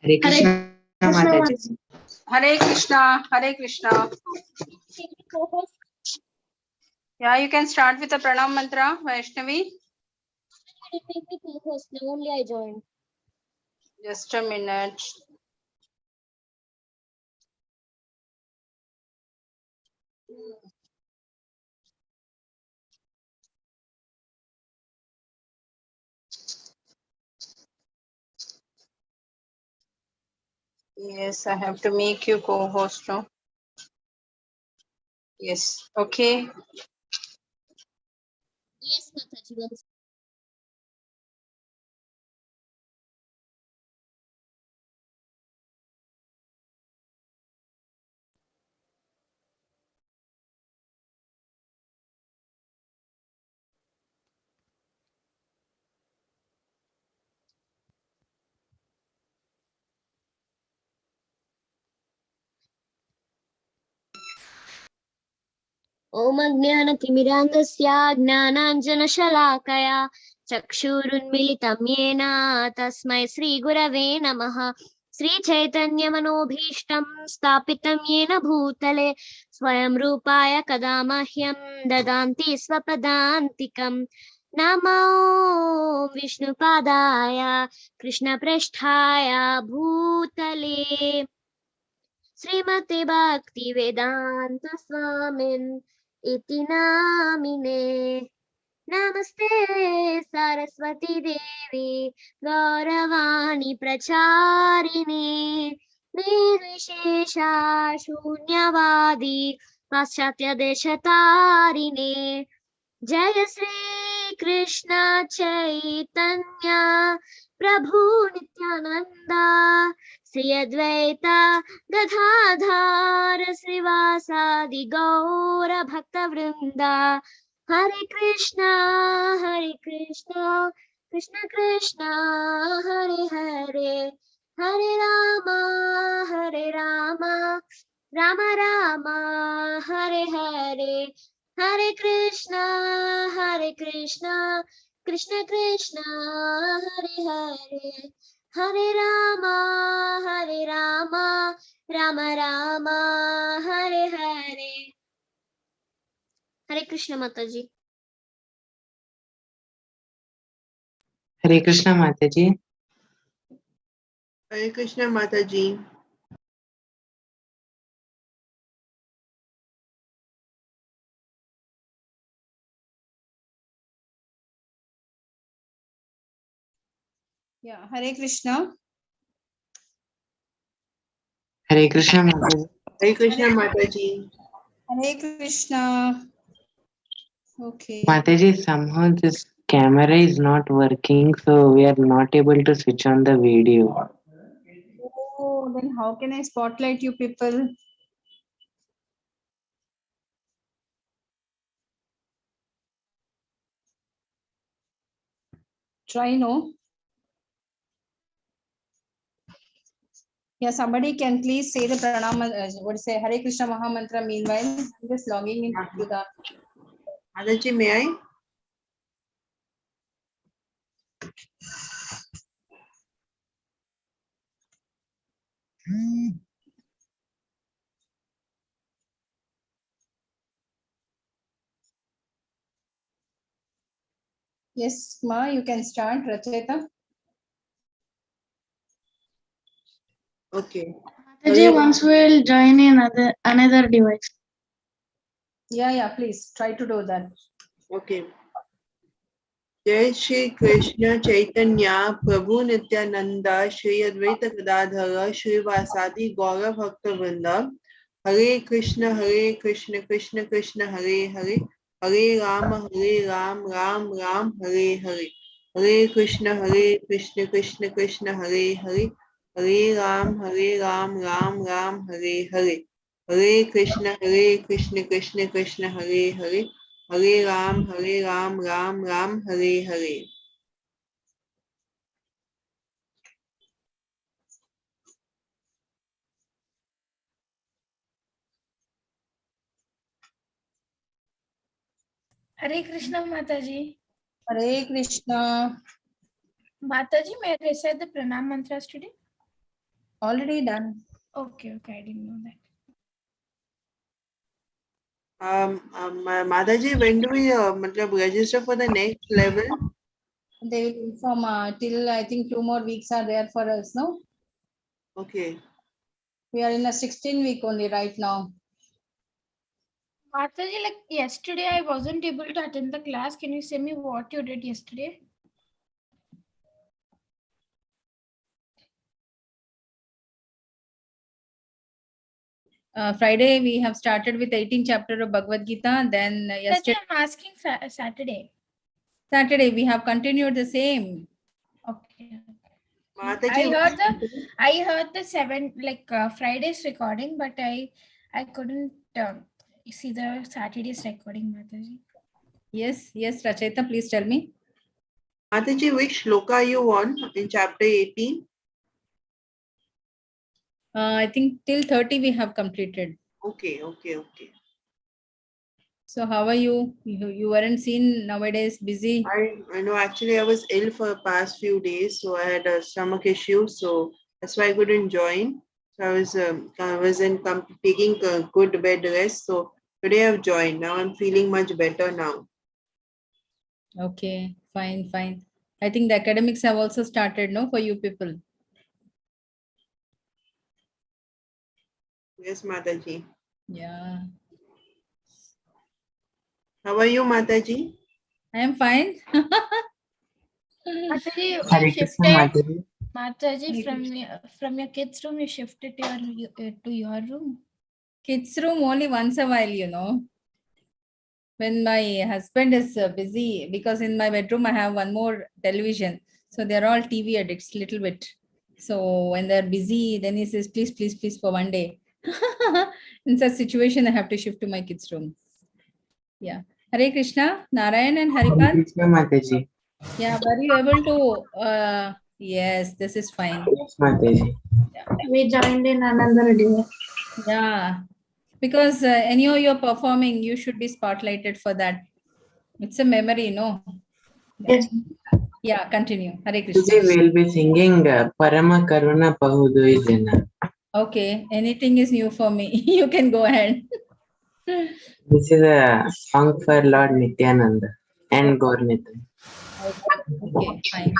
Hare Krishna, Mataji. Hare Krishna, Hare Krishna. Yeah, you can start with the pranam mantra, Vaishnavi. Only I joined. Just a minute. Yes, I have to make you co-host now. Yes, okay. Yes, Mataji. ॐ अज्ञानतिमिरान्धस्य ज्ञानाञ्जनशलाकया चक्षुरुन्मिलितं येन तस्मै श्रीगुरवे नमः। श्रीचैतन्यमनोभीष्टं स्थापितं येन भूतले स्वयं रूपाय कदा मह्यं ददान्ति स्वपदान्तिकम्। नमो विष्णुपादाय कृष्णप्रेष्ठाय भूतले श्रीमते भक्ति वेदांत स्वामिन् इति नामिने। नमस्ते सरस्वती देवी गौरवाणी प्रचारिणे निर्विशेष शून्यवादी पाश्चात्य देशतारिणे। जय श्री कृष्ण चैतन्य प्रभु नित्यानंदा श्री अद्वैत गदाधर श्रीवासादि गौर भक्त वृंदा। हरे कृष्णा कृष्ण कृष्णा हरे हरे हरे राम राम राम हरे हरे हरे कृष्णा कृष्ण कृष्णा हरे हरे हरे राम राम राम हरे हरे। हरे कृष्ण माताजी। Hare Krishna, Mataji. Hare Krishna, Mataji. Yeah, Hare Krishna. Hare Krishna, Mataji. Hare Krishna, Mataji. Hare Krishna. Okay. Mataji, somehow this camera is not working, so we are not able to switch on the video. Oh, then how can I spotlight you people? Try no. Yeah, somebody can please say the pranam, what say Hare Krishna Maha Mantra. Meanwhile, I'm just logging into the. Mataji, may I? Yes, Ma, you can start, Racheta. Okay. Mataji, once we'll join in another device. Yeah, please try to do that. Okay. जय श्री कृष्ण चैतन्य प्रभु नित्यानंदा श्री अद्वैत गदाधर श्रीवासादि गौर भक्त वृंद। हरे Krishna Krishna Krishna Hare Hare Hare Ram Ram Ram Hare Hare Hare Krishna Krishna Krishna Hare Hare Hare Ram Ram Ram Hare Hare Hare Krishna Krishna Krishna Hare Hare Hare Ram Ram Ram Hare Hare. Hare Krishna, Mataji. Hare Krishna. Mataji, may I recite the pranam mantras today? Already done. Okay, I didn't know that. Mataji, when do we register for the next level? They will inform till I think 2 more weeks are there for us. No, Okay. we are in a 16 week only right now. Mataji, like yesterday, I wasn't able to attend the class. Can you say me what you did yesterday? Friday we have started with 18th chapter of Bhagwat Gita. Then yesterday I'm asking Saturday. Saturday we have continued the same. Okay. Mataji, I heard the Friday's recording, but I couldn't see the Saturday's recording, Mataji. Yes, Rachita, please tell me. Mataji, which shloka are you on in chapter 18? I think till 30 we have completed. Okay. So how are you? You weren't seen nowadays, busy. I know, actually I was ill for the past few days, so I had a stomach issue, so that's why I couldn't join. So I was taking a good bed rest. So today I've joined. Now I'm feeling much better now. Okay, fine. I think the academics have also started, no, for you people. Yes, Mataji. Yeah. How are you, Mataji? I am fine. Mataji, Hare you Krishna, shifted. Mataji. Mataji, from your kids' room, you shifted to your room. Kids room only once a while, you know. When my husband is busy, because in my bedroom I have one more television. So they're all TV addicts, little bit. So when they're busy, then he says, please for one day. In such situation, I have to shift to my kids' room. Yeah. Hare Krishna, Narayan and Hare Haripal. Krishna, Mataji. Yeah, were you able to? Yes, this is fine. Yes, Mataji. We joined in another day. Yeah, because anyhow you're performing, you should be spotlighted for that. It's a memory, no? Yes. Yeah, continue. Hare Krishna. Today we'll be singing Parama Karuna Bahudoi Jana. Okay, anything is new for me. You can go ahead. This is a song for Lord Nityananda and Gaurnitan. Okay, fine.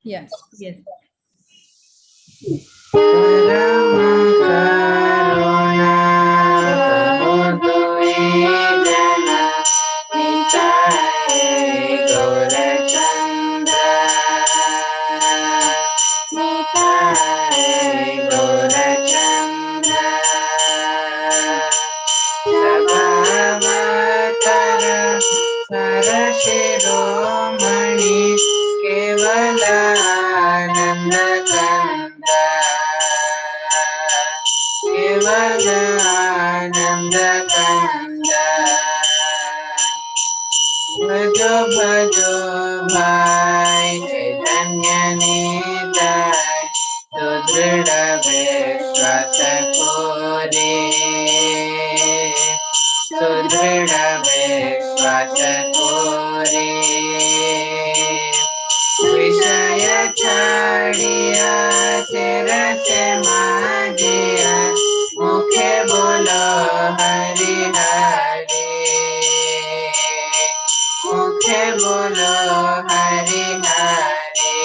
Yes. Parama Karuna Bahudoi Jana Nitai Gaurachandra Nitai Gaurachandra Sabhavatara Sarashiromani Kevala Kanda Kevala Kanda Bhajo Bhajo Bhai Chaitanya Nidai Sudrida Vishwasa Kore Sudrida Vishwasa Kore Vishaya Chadiya Tirase Magiya Mukhe Bolo Hari Hari Mukhe Bolo Hari Hari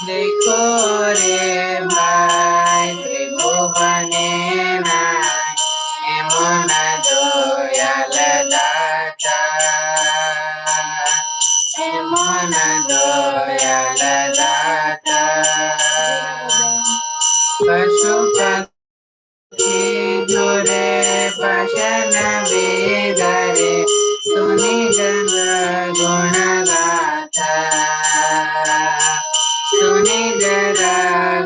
Dekho re bhai Tribhuvane nai Emona doyala data Emona doyala data Pashupati jure pashana vedare Suni jana guna gata Suni jara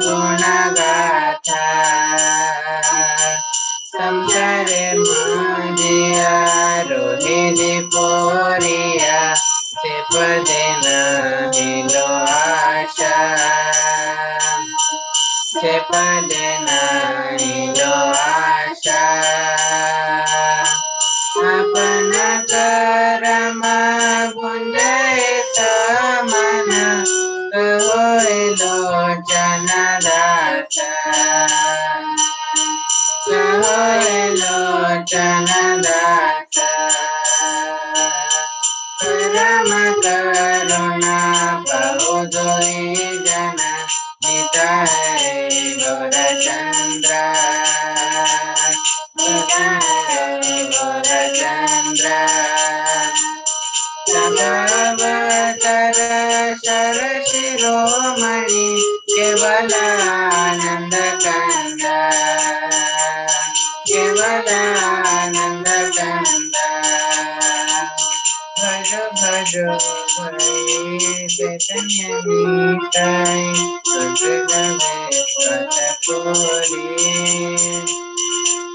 guna gata Samsare majiya rohini poriya Sepadena hilo asha Sepadena hilo asha लोचनदाता लोचनदाता परम करुणा बहुदोई जन गीता है Gaurachandra Gaurachandra सदावतर sir शिरोमणि केवलानंद कंद केवलानंद कंद भज भज चैतन्य निताय सुदृढ़ विश्वास कोरी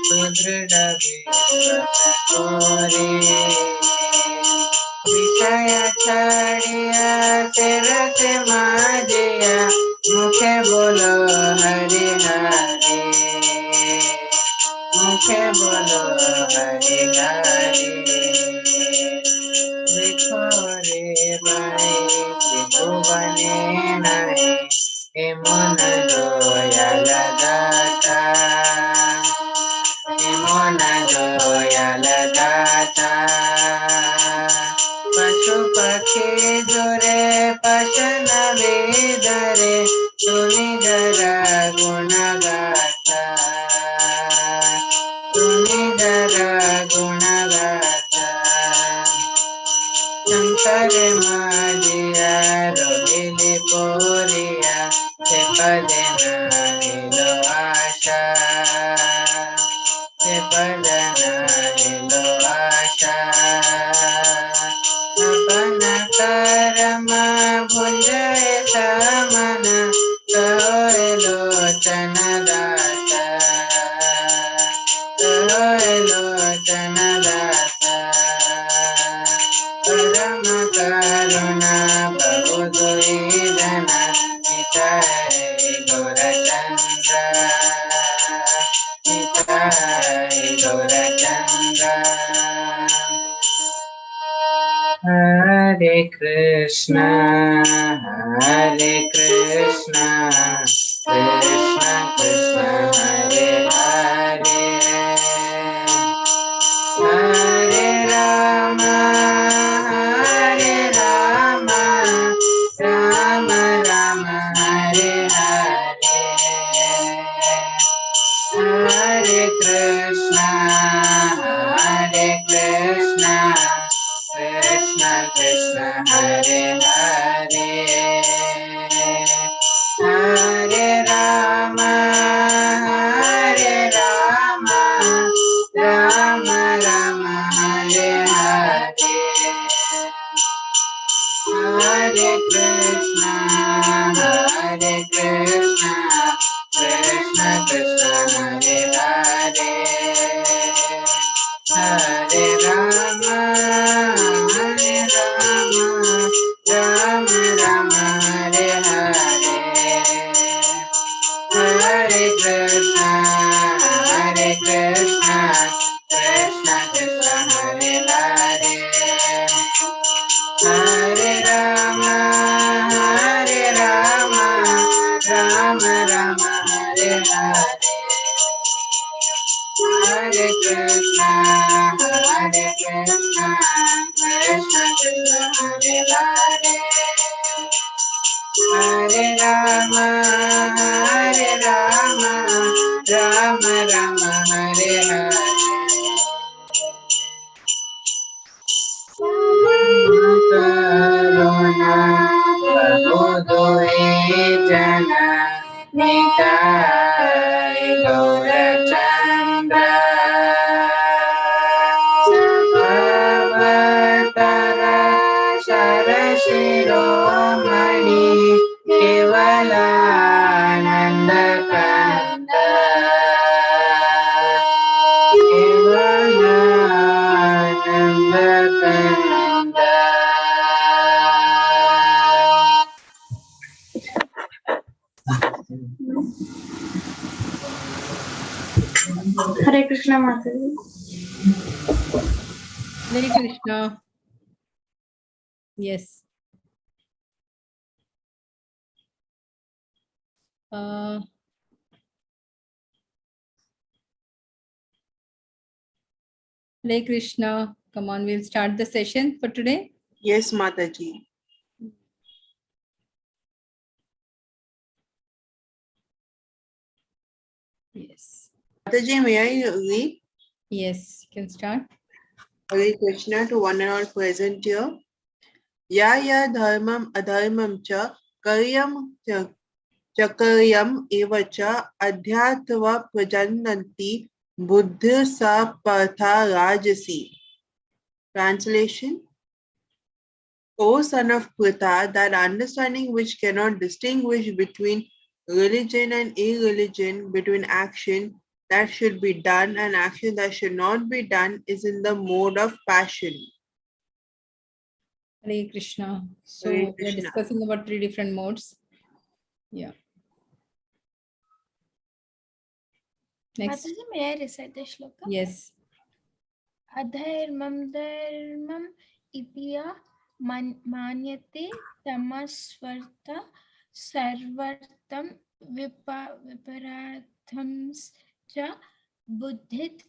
सुदृढ़ विश्वास कोरी विषय छाड़िया तेरे से माजिया मुखे बोलो हरि हरि मुखे बोलो हरि हरि देखो रे भाई त्रिभुवने नहीं हे मन दयाल दाता हे मन दयाल दाता पशु पक्षी जोरे पशन वेदरे सुनि जरा गुण गाथा सुनि जरा गुण गाथा शंकर माजिया रोहिली पोरिया से पदना हिलो आशा से पदना हिलो आशा अपन कर्म भुंजय समन सोय लोचन दाता सोय लोचन दाता परम करुणा बहुदोई जन Nitai Gaurachandra Nitai Gaurachandra Hare Krishna, Hare Krishna, Krishna Krishna, Hare Hare, Hare Rama, Hare Rama, Rama Rama, Hare Hare, Hare Krishna, Hare Krishna. Krishna Krishna Hare Hare Hare Rama Hare Rama Rama Rama Hare Hare Hare Krishna Hare Krishna Krishna Krishna Hare Hare Hare Rama Hare Rama Rama Rama Hare Hare Hare Krishna Hare Krishna Krishna Krishna Hare Hare Hare Rama Hare Rama Rama Rama Hare Hare Hare Krishna, Hare Krishna, Krishna Krishna, Hare Hare, Hare Rama, Hare Rama, Rama Rama, Hare Hare. Karuna, Prabodhoe Jana, Nitai Gaurachandra. Bhavatara Shiromani Kevalananda Kanda Kevalananda Kanda. Hare Krishna Mataji. Hare Krishna. Yes. Uh, Hare Krishna. Come on, we'll start the session for today. Yes, Mataji. Yes. Mataji, may I read? Yes, you can start. Hare Krishna to one and all present here. Ya ya dharmam adharmam cha karyam chakaryam eva cha adhyatva prajannanti buddhi sa partha rajasi. Translation: O son of Pritha, that understanding which cannot distinguish between religion and irreligion, between action that should be done and action that should not be done, is in the mode of passion. Hare Krishna. So Hare we are Krishna. discussing about 3 different modes. Yeah. Next. Mataji, may I recite the shloka? Yes. Adharmam dharmam ipya manyate tamasvarta sarvartam viparathams cha buddhit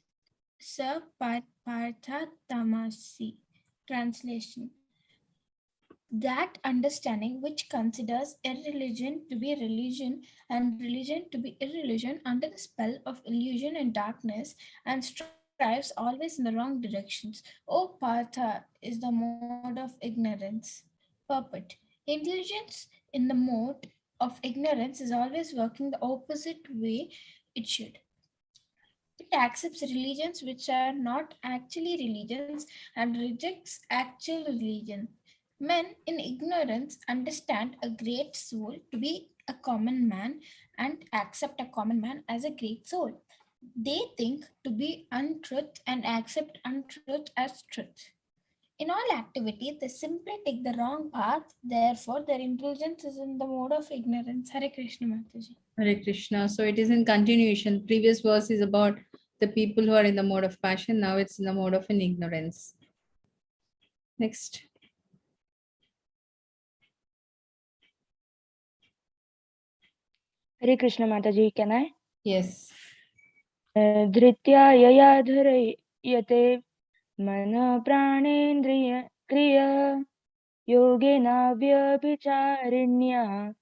sa partha tamasi. Translation: that understanding which considers irreligion to be religion and religion to be irreligion under the spell of illusion and darkness, and strives always in the wrong directions. O Partha is the mode of ignorance. Purport: intelligence in the mode of ignorance is always working the opposite way it should. It accepts religions which are not actually religions and rejects actual religion. Men in ignorance understand a great soul to be a common man and accept a common man as a great soul. They think to be untruth and accept untruth as truth. In all activity, they simply take the wrong path, therefore, their intelligence is in the mode of ignorance. Hare Krishna Mataji. Hare Krishna. So it is in continuation. Previous verse is about the people who are in the mode of passion. Now it's in the mode of an ignorance. Next. Hare Krishna Mataji, can I? Yes. Dhritya yaya dharayate mana pranendriya kriya yogena vyabhicharinya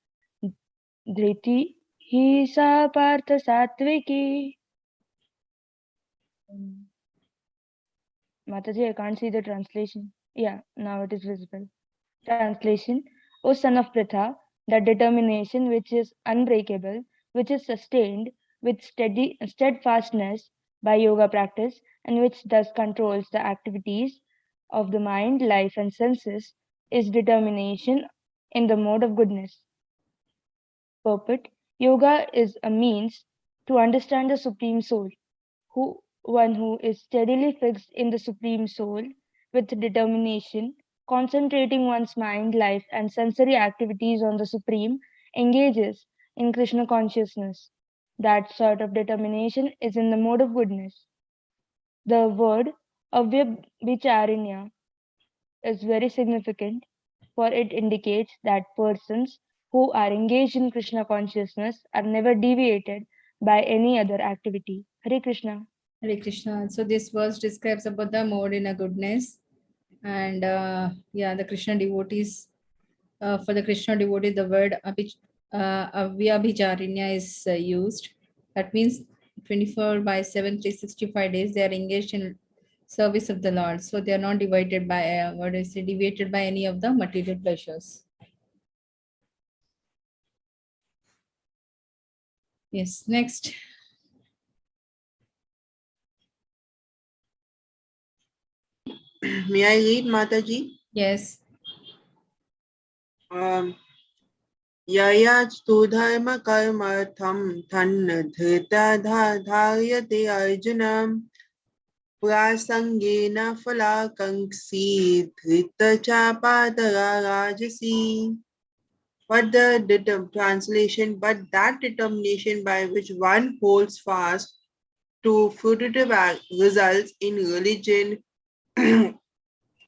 dhriti hi sa partha satviki. Mataji, I can't see the translation. Yeah, now it is visible. Translation: O son of Pritha, that determination which is unbreakable, which is sustained with steadfastness by yoga practice, and which thus controls the activities of the mind, life, and senses, is determination in the mode of goodness. Purport: yoga is a means to understand the Supreme Soul. One who is steadily fixed in the Supreme Soul with determination, concentrating one's mind, life, and sensory activities on the Supreme, engages in Krishna consciousness. That sort of determination is in the mode of goodness. The word avyabhicharinya is very significant, for it indicates that persons who are engaged in Krishna consciousness are never deviated by any other activity. Hare Krishna. Hare Krishna. So this verse describes about the mode in a goodness. And yeah, the Krishna devotees, for the Krishna devotee, the word avyabhijarinya is used. That means 24/7, 365 days, they are engaged in service of the Lord. So they are not divided by, deviated by any of the material pleasures. Yes, next. May I read, Mataji? Yes. Yaya stu dharma karmartham than dhrita dharyate arjuna prasangena phalakanksi dhrita chapatara rajasi. But the translation, but that determination by which one holds fast to fruitive results in religion,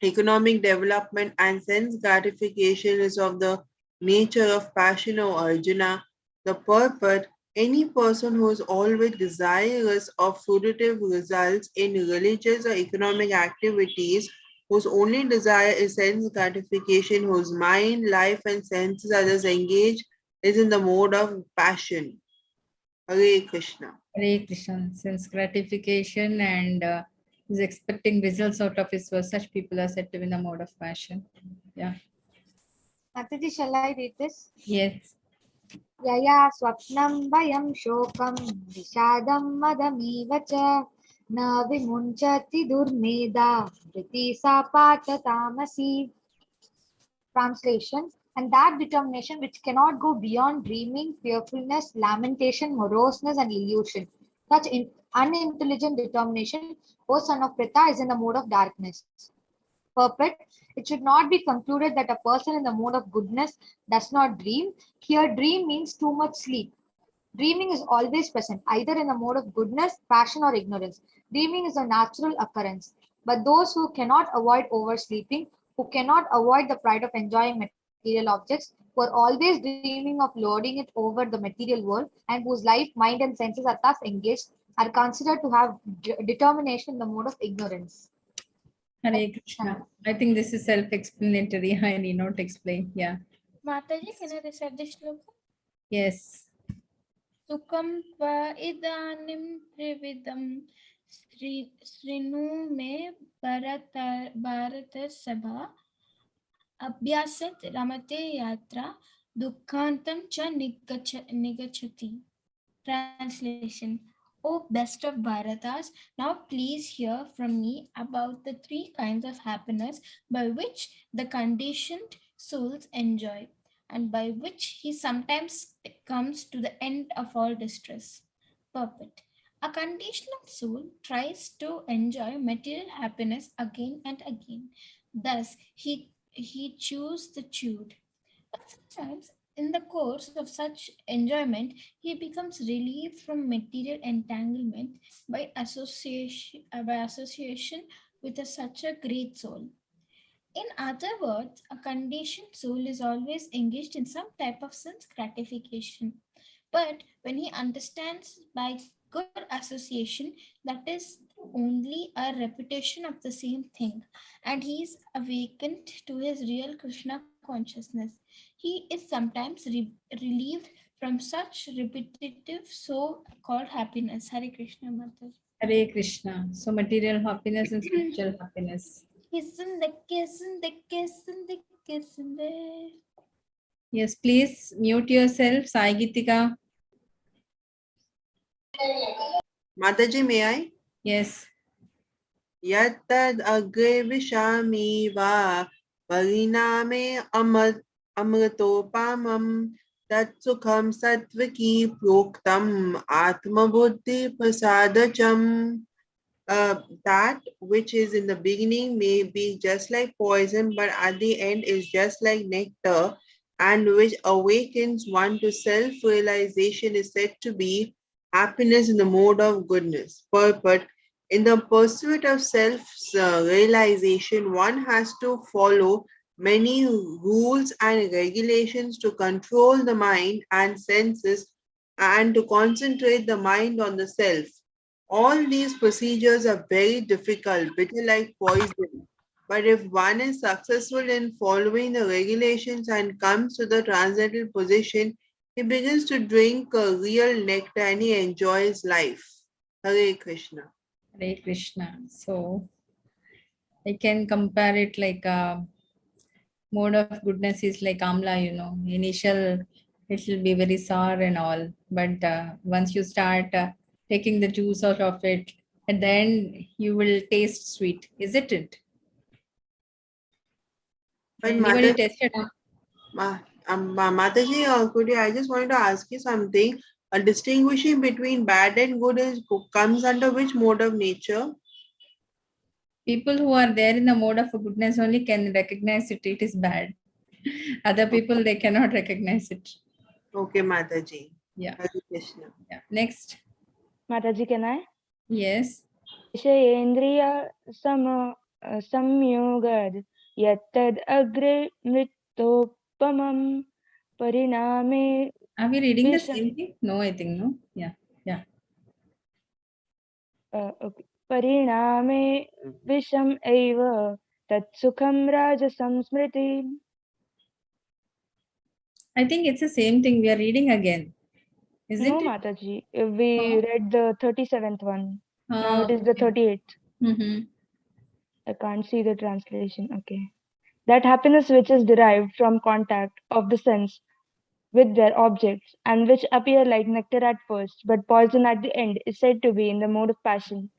economic development, and sense gratification is of the nature of passion, O Arjuna. The purport, any person who is always desirous of fruitive results in religious or economic activities, whose only desire is sense gratification, whose mind, life, and senses are thus engaged, is in the mode of passion. Hare Krishna. Hare Krishna. Since gratification and is expecting results out of his work, such people are said to be in the mode of passion. Yeah. Mataji, shall I read this? Yes. Yaya swapnam vayam shokam vishadam madamiva cha na vimunchati durmeda vriti sapata tamasi. Translation: and that determination which cannot go beyond dreaming, fearfulness, lamentation, moroseness, and illusion. Such unintelligent determination, O son of Pritha, is in the mode of darkness. Purport: it should not be concluded that a person in the mode of goodness does not dream. Here, dream means too much sleep. Dreaming is always present, either in the mode of goodness, passion, or ignorance. Dreaming is a natural occurrence. But those who cannot avoid oversleeping, who cannot avoid the pride of enjoying material objects, who are always dreaming of lording it over the material world, and whose life, mind, and senses are thus engaged, are considered to have determination in the mode of ignorance. Hare Krishna. I think this is self-explanatory. I need not explain. Yeah. Mataji, can I recite this shloka? Yes. Sukam tva idanim trividam srinu me bharata sabha abhyasat ramate yatra dukhantam cha nigachati. Translation: O best of Bharatas, now please hear from me about the three kinds of happiness by which the conditioned souls enjoy, and by which he sometimes comes to the end of all distress. Purport: a conditional soul tries to enjoy material happiness again and again. Thus, he chews the chewed. But sometimes, in the course of such enjoyment, he becomes relieved from material entanglement by association with such a great soul. In other words, a conditioned soul is always engaged in some type of sense gratification. But when he understands by good association, that is only a repetition of the same thing, and he is awakened to his real Krishna consciousness, he is sometimes relieved from such repetitive so called happiness. Hare Krishna Mataji. Hare Krishna. So material happiness and spiritual happiness. Kisinde. Yes, please mute yourself, Sai Gitika. Mataji, may I? Yes. Yattad agre vishami va pariname amritopamam tat sukham satvaki proktam atma buddhi prasadacham. That which is in the beginning may be just like poison, but at the end is just like nectar, and which awakens one to self-realization is said to be happiness in the mode of goodness. Purport: in the pursuit of self-realization, one has to follow many rules and regulations to control the mind and senses and to concentrate the mind on the self. All these procedures are very difficult, bitter like poison. But if one is successful in following the regulations and comes to the transcendental position, he begins to drink a real nectar and he enjoys life. Hare Krishna. Hare Krishna. So I can compare it like mode of goodness is like amla, initial it will be very sour and all, but once you start taking the juice out of it, and then you will taste sweet, isn't it? But Anybody Mother, tasted? Mataji, I just wanted to ask you something. Distinguishing between bad and good is comes under which mode of nature? People who are there in the mode of goodness only can recognize it. It is bad. Other people, they cannot recognize it. Okay, Mataji. Yeah. Hare Krishna. Yeah. Next. Mataji, can I? Yes. विषयेन्द्रिय संयोगाद् यत्तद् अग्रे मृतोपमं परिणामे Are we reading the Visham. same thing? No, I think no. Yeah. Yeah. Okay. Pariname visham eva tat sukham rajasam smriti. I think it's the same thing. We are reading again. No, Isn't it? Mataji. We No. read the 37th one. Now it is the Okay. 38th. Mm-hmm. I can't see the translation. Okay. That happiness which is derived from contact of the sense with their objects and which appear like nectar at first but poison at the end is said to be in the mode of passion.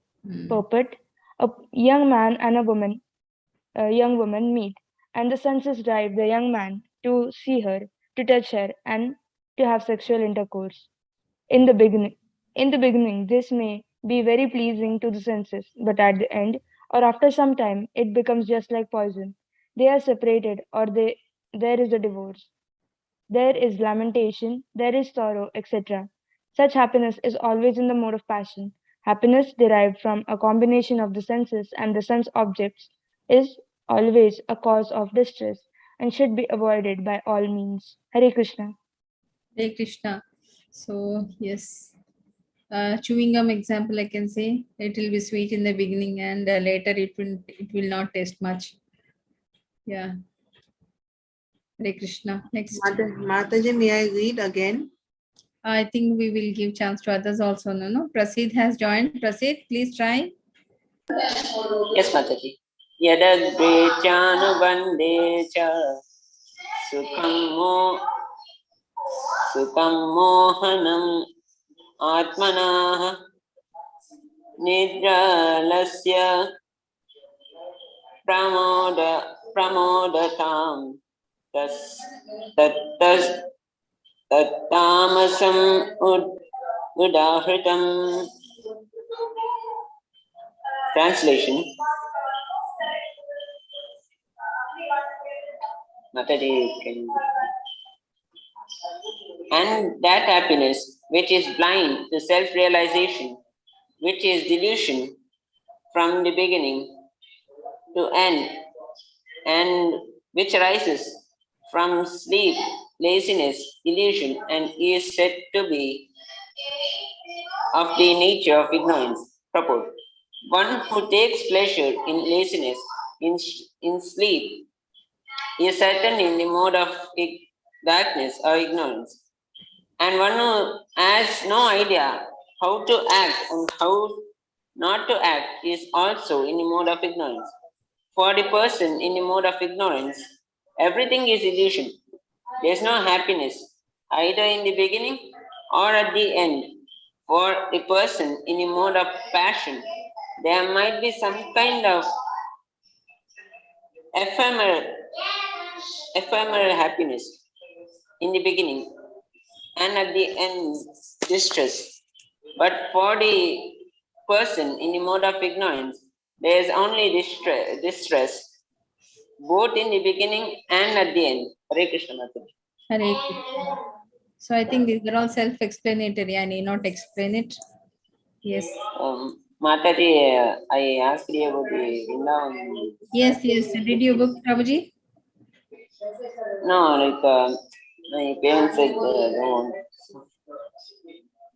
Purport: a young woman meet, and the senses drive the young man to see her, to touch her, and to have sexual intercourse. In the beginning, this may be very pleasing to the senses, but at the end, or after some time, it becomes just like poison. They are separated, or there is a divorce. There is lamentation, there is sorrow, etc. Such happiness is always in the mode of passion. Happiness derived from a combination of the senses and the sense objects is always a cause of distress and should be avoided by all means. Hare Krishna. Hare Krishna. So yes. Chewing gum example, I can say it will be sweet in the beginning and later it will not taste much. Yeah. Hare Krishna. Next. Mataji, may I read again? I think we will give chance to others also. No. Prasid has joined. Prasid, please try. Yes, Mataji. Yadagre chanubande cha sukham mohanam atmanah nidralasya pramodatam tas tattas tattamasam udahritam. Translation. Mataji, can. And that happiness which is blind to self-realization, which is delusion from the beginning to end, and which arises from sleep, laziness, illusion, and is said to be of the nature of ignorance. Purport. One who takes pleasure in laziness, in sleep, is certain in the mode of darkness or ignorance. And one who has no idea how to act and how not to act is also in the mode of ignorance. For the person in the mode of ignorance, everything is illusion. There is no happiness, either in the beginning or at the end. For the person in the mode of passion, there might be some kind of ephemeral happiness in the beginning and at the end distress. But for the person in the mode of ignorance, there is only distress, both in the beginning and at the end. Hare Krishna Mataji. Hare Krishna. So I think these are all self-explanatory. I need not explain it. Yes. Mataji, I asked you about the Vrindavan. Yes. Did you book, Prabhuji? No, my parents said they don't want.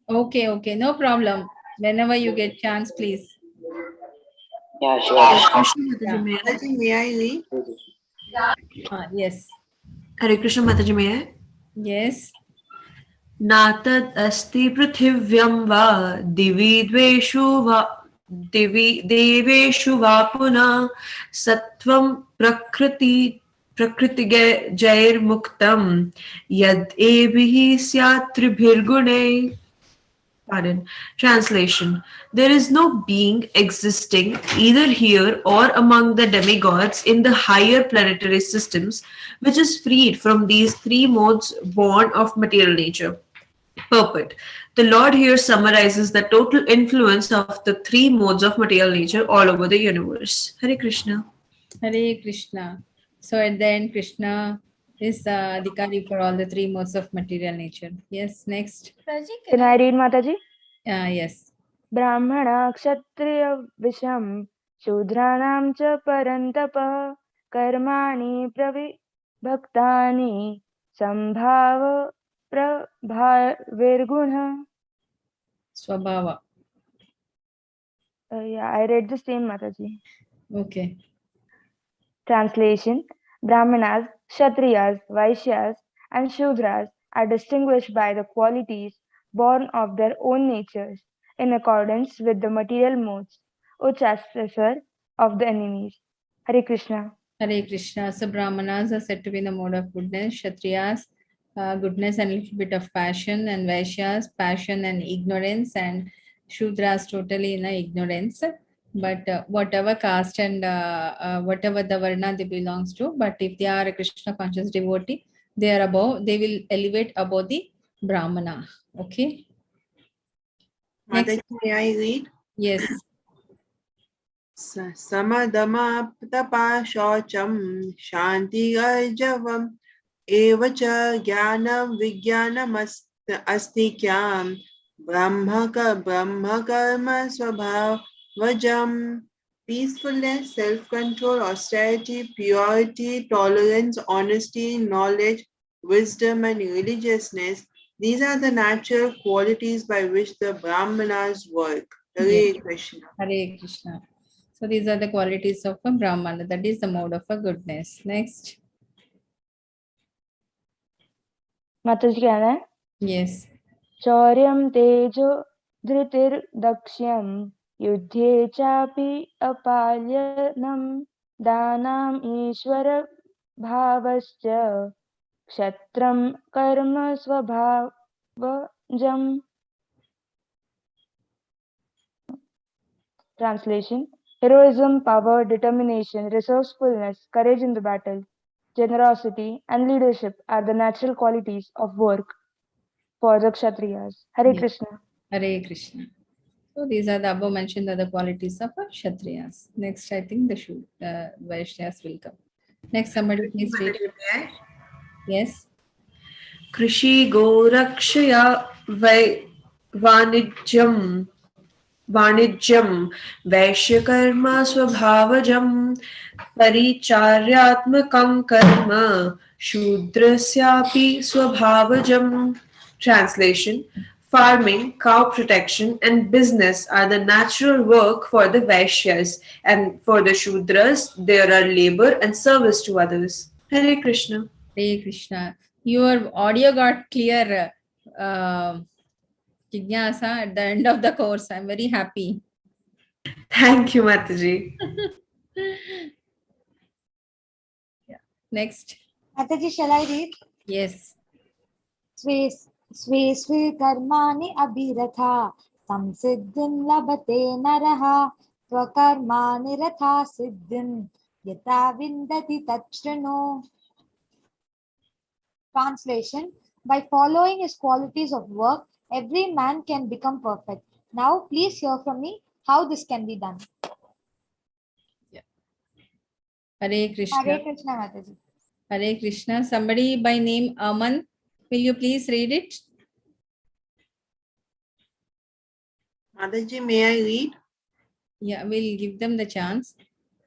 Okay. No problem. Whenever you get chance, please. Yeah, sure. Yeah. Mataji, may I read? Yes. Hare Krishna Mataji, may I? Yes. नातद् अस्ति पृथिव्यं वा दिवि द्वेषु वा देवेषु वा पुनः सत्त्वं प्रकृतिजैर्मुक्तं यद् एभिः स्यात् त्रिभिर्गुणैः. Pardon. Translation. There is no being existing either here or among the demigods in the higher planetary systems which is freed from these three modes born of material nature. Purport. The Lord here summarizes the total influence of the three modes of material nature all over the universe. Hare Krishna. Hare Krishna. So at the end, Krishna is the Adhikari for all the three modes of material nature. Yes. Next. Raji, Can I read, Mataji? Yes. Brahmana Kshatriya Visham Shudranam cha Parantapa Karmani Pravi Bhaktani Sambhava prabhavirgunha. Swabhava. Yeah, I read the same, Mataji. Okay. Translation: Brahmanas, Kshatriyas, Vaishyas, and Shudras are distinguished by the qualities born of their own natures in accordance with the material modes, O chastiser of the enemies. Hare Krishna. Hare Krishna. So Brahmanas are said to be in the mode of goodness, Kshatriyas, goodness and a little bit of passion, and Vaishyas, passion and ignorance, and Shudras totally in ignorance. But whatever caste and whatever the varna they belongs to, but if they are a Krishna conscious devotee, they are above, they will elevate above the Brahmana. Okay. Next. Mataji, may I read? Yes. समदमतपा शौचं शान्तिर्जवम् एव च ज्ञानं विज्ञानमस्तिक्यां ब्रह्मकर्म स्वभावजम्. Peacefulness, self-control, austerity, purity, tolerance, honesty, knowledge, wisdom, and religiousness. These are the natural qualities by which the Brahmanas work. Hare Krishna. Hare Krishna. So these are the qualities of a Brahmana. That is the mode of a goodness. Next. Mataji, can I? Yes. Chauryam tejo dhritir dakshyam युद्धे चापि अपाल्यनं दानाम् ईश्वर भावश्च क्षत्रं कर्म स्वभावजम्. Translation: Heroism, power, determination, resourcefulness, courage in the battle, generosity, and leadership are the natural qualities of work for the Kshatriyas. Hare Yes. Krishna. Hare Krishna. So these are the above mentioned other qualities of Kshatriyas. Next, I think the Vaishyas will come. Next, somebody please read. Yes. Krishi Gorakshaya Vanijam Vanijam Vaishyakarma Swabhavajam Paricharyatmakam Karma Shudrasyapi Swabhavajam. Translation: Farming, cow protection, and business are the natural work for the Vaishyas, and for the Shudras, there are labor and service to others. Hare Krishna. Hare Krishna. Your audio got clear, Jignasa, at the end of the course. I'm very happy. Thank you, Mataji. Yeah. Next. Mataji, shall I read? Yes. स्वे स्वे कर्माणि अभिरथा संसिद्धिं लभते नरः स्वकर्माणि रथा सिद्धिं यथा विन्दति तच्छृणु. Translation: By following his qualities of work, every man can become perfect. Now, please hear from me how this can be done. Yeah. Hare Krishna. Hare Krishna, Mataji. Hare Krishna. Somebody by name Aman, will you please read it? Mataji, may I read? Yeah, we'll give them the chance.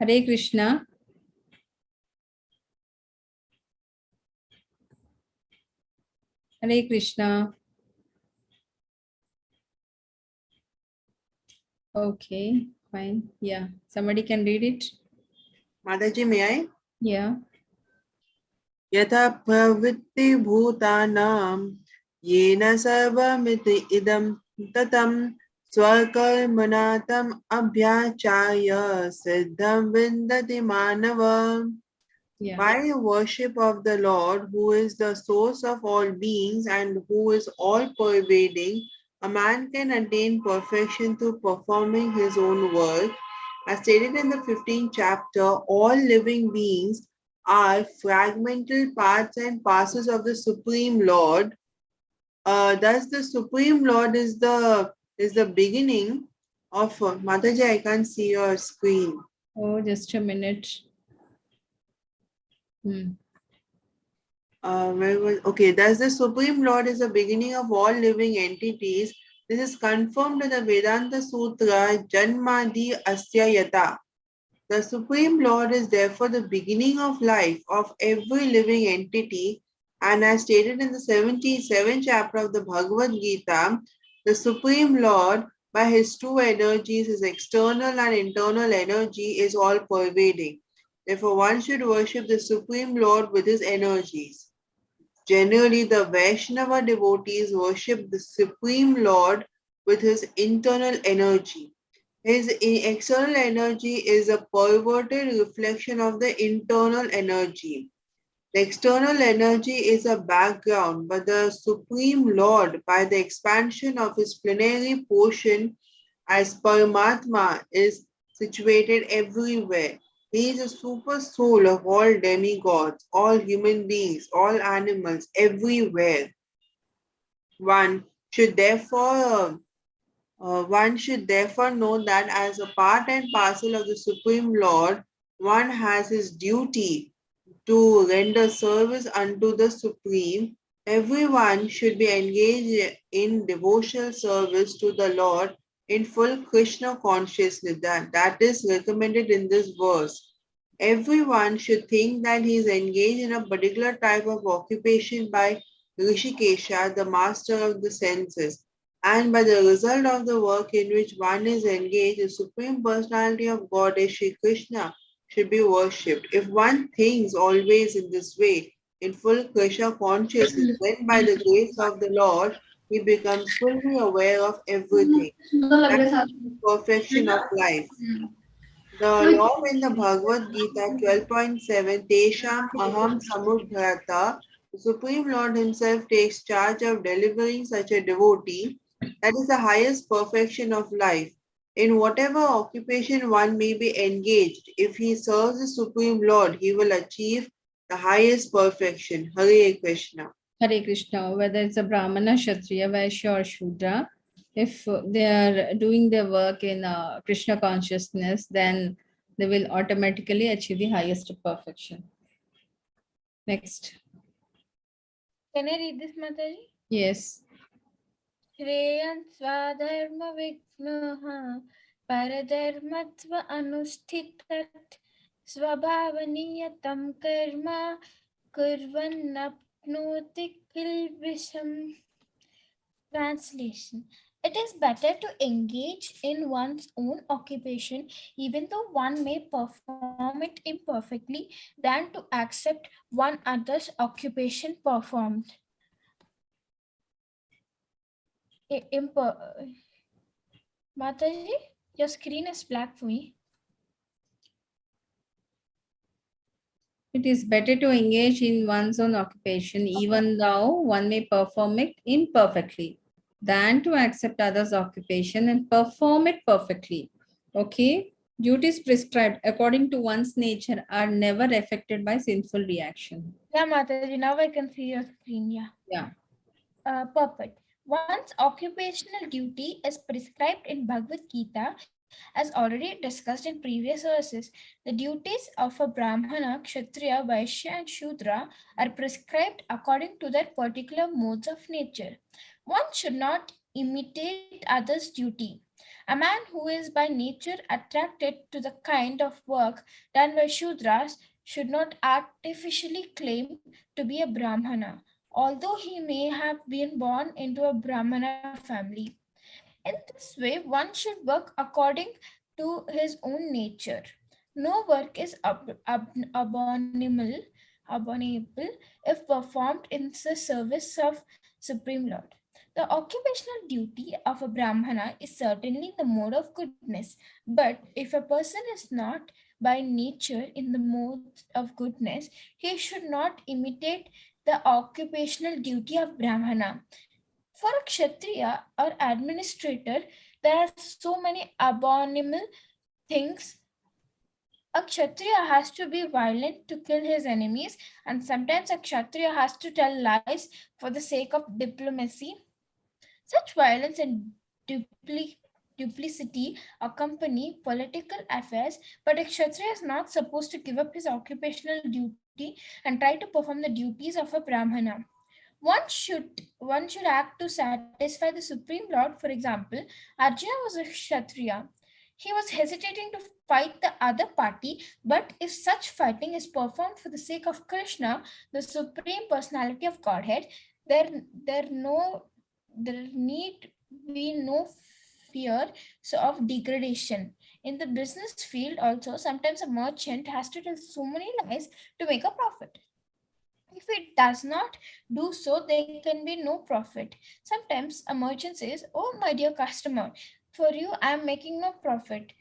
Hare Krishna. Hare Krishna. Okay, fine. Yeah, somebody can read it. Mataji, may I? Yeah. यथा प्रवृत्ति भूतानां येन सर्वमिति इदं ततं स्वकर्मणा तम् अभ्याचार्य सिद्धं विन्दति मानव. Yeah. By worship of the Lord, who is the source of all beings and who is all-pervading, a man can attain perfection through performing his own work. As stated in the 15th chapter, all living beings are fragmental parts and parcels of the Supreme Lord. Thus, the Supreme Lord is the beginning of Mataji. I can't see your screen. Oh, just a minute. Thus the Supreme Lord is the beginning of all living entities. This is confirmed in the Vedanta Sutra Janmadi Asya Yata. The Supreme Lord is therefore the beginning of life of every living entity, And as stated in the 77th chapter of the Bhagavad Gita, the Supreme Lord, by his two energies, his external and internal energy, is all pervading. Therefore, one should worship the Supreme Lord with his energies. Generally, the Vaishnava devotees worship the Supreme Lord with his internal energy. His external energy is a perverted reflection of the internal energy. The external energy is a background, but the Supreme Lord, by the expansion of his plenary portion as Paramatma, is situated everywhere. He is a super soul of all demigods, all human beings, all animals, everywhere. One should therefore one should therefore know that as a part and parcel of the Supreme Lord, one has his duty to render service unto the Supreme. Everyone should be engaged in devotional service to the Lord in full Krishna consciousness. That is recommended in this verse. Everyone should think that he is engaged in a particular type of occupation by Rishikesha, the master of the senses, and by the result of the work in which one is engaged, the Supreme Personality of Godhead Sri Krishna should be worshipped. If one thinks always in this way, in full Krishna consciousness, then by the grace of the Lord, he becomes fully aware of everything. That is the perfection of life. The Lord in the Bhagavad Gita 12.7, Tesham Aham Samudbharata, the Supreme Lord Himself takes charge of delivering such a devotee. That is the highest perfection of life. In whatever occupation one may be engaged, if he serves the Supreme Lord, he will achieve the highest perfection. Hare Krishna. Hare Krishna, whether it's a Brahmana, Kshatriya, Vaishya, or Shudra, if they are doing their work in Krishna consciousness, then they will automatically achieve the highest perfection. Next. Can I read this, Mataji? Yes. Shreyan swadharma vignaha paradharmatva anustitat swabhavaniyatam karma kurvannapnoti kilvisham. Translation. It is better to engage in one's own occupation, even though one may perform it imperfectly, than to accept one other's occupation performed. Mataji, your screen is black for me. It is better to engage in one's own occupation, even though one may perform it imperfectly, than to accept others' occupation and perform it perfectly. Okay? Duties prescribed according to one's nature are never affected by sinful reaction. Yeah, Mataji, now I can see your screen. Yeah. Yeah. Perfect. One's occupational duty is prescribed in Bhagavad Gita as already discussed in previous verses. The duties of a Brahmana, Kshatriya, Vaishya, and Shudra are prescribed according to their particular modes of nature. One should not imitate others' duty. A man who is by nature attracted to the kind of work done by Shudras should not artificially claim to be a Brahmana, although he may have been born into a Brahmana family. In this way, one should work according to his own nature. No work is abominable if performed in the service of Supreme Lord. The occupational duty of a Brahmana is certainly the mode of goodness, but if a person is not by nature in the mode of goodness, he should not imitate the occupational duty of Brahmana. For a Kshatriya or administrator, there are so many abominable things. A Kshatriya has to be violent to kill his enemies, and sometimes a Kshatriya has to tell lies for the sake of diplomacy. Such violence and duplicity accompany political affairs, but a Kshatriya is not supposed to give up his occupational duty and try to perform the duties of a Brahmana. One should act to satisfy the Supreme Lord. For example, Arjuna was a Kshatriya. He was hesitating to fight the other party, but if such fighting is performed for the sake of Krishna, the Supreme Personality of Godhead, there need be no fear of degradation. In the business field also, sometimes a merchant has to tell so many lies to make a profit. If it does not do so, there can be no profit. Sometimes a merchant says, "Oh, my dear customer, for you I am making no profit."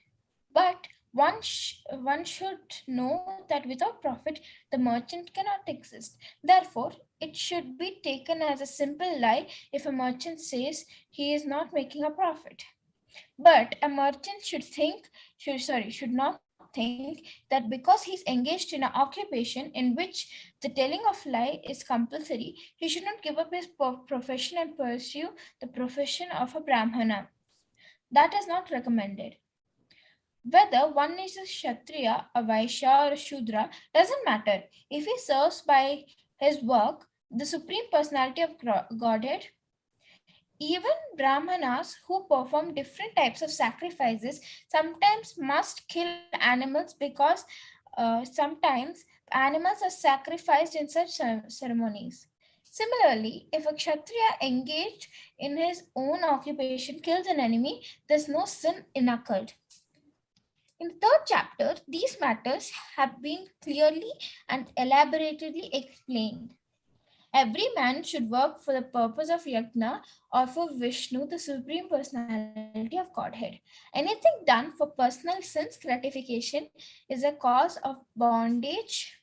But one should know that without profit, the merchant cannot exist. Therefore, it should be taken as a simple lie if a merchant says he is not making a profit. But a merchant should not think that because he's engaged in an occupation in which the telling of lie is compulsory, he should not give up his profession and pursue the profession of a Brahmana. That is not recommended. Whether one is a Kshatriya, a Vaishya, or a Shudra doesn't matter. If he serves by his work the Supreme Personality of Godhead, even Brahmanas who perform different types of sacrifices sometimes must kill animals because sometimes animals are sacrificed in such ceremonies. Similarly, if a Kshatriya engaged in his own occupation kills an enemy, there's no sin incurred. In the third chapter, these matters have been clearly and elaborately explained. Every man should work for the purpose of yajna or for Vishnu, the Supreme Personality of Godhead. Anything done for personal sense gratification is a cause of bondage.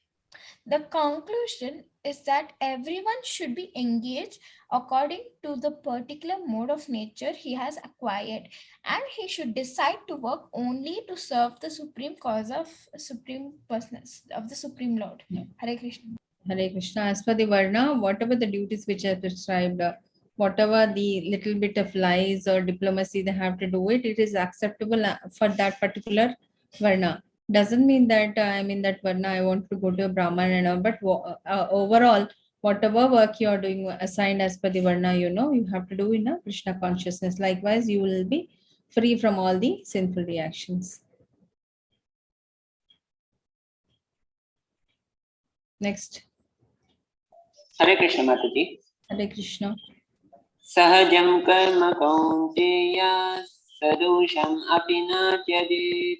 The conclusion is that everyone should be engaged according to the particular mode of nature he has acquired, and he should decide to work only to serve the supreme cause of supreme personals of the Supreme Lord. Yeah. Hare Krishna. Hare Krishna. As per the Varna, whatever the duties which are prescribed, whatever the little bit of lies or diplomacy they have to do it, it is acceptable for that particular Varna. Doesn't mean that I'm in that Varna, I want to go to a Brahman and all, but overall, whatever work you are doing assigned as per the Varna, you have to do in a Krishna consciousness. Likewise, you will be free from all the sinful reactions. Next. Hare Krishna Mataji. Hare Krishna. Sahajam karma kaunteya sadosham api na tyajit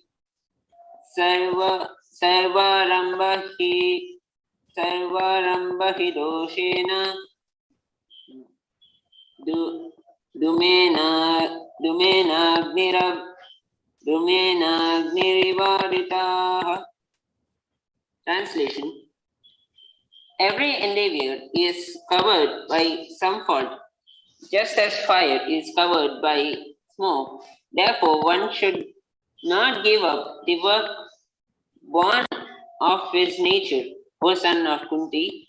sarvarambhi doshena dumenagnivaritaha. Translation: every endeavor is covered by some fault, just as fire is covered by smoke. Therefore, one should not give up the work born of his nature, O son of Kunti,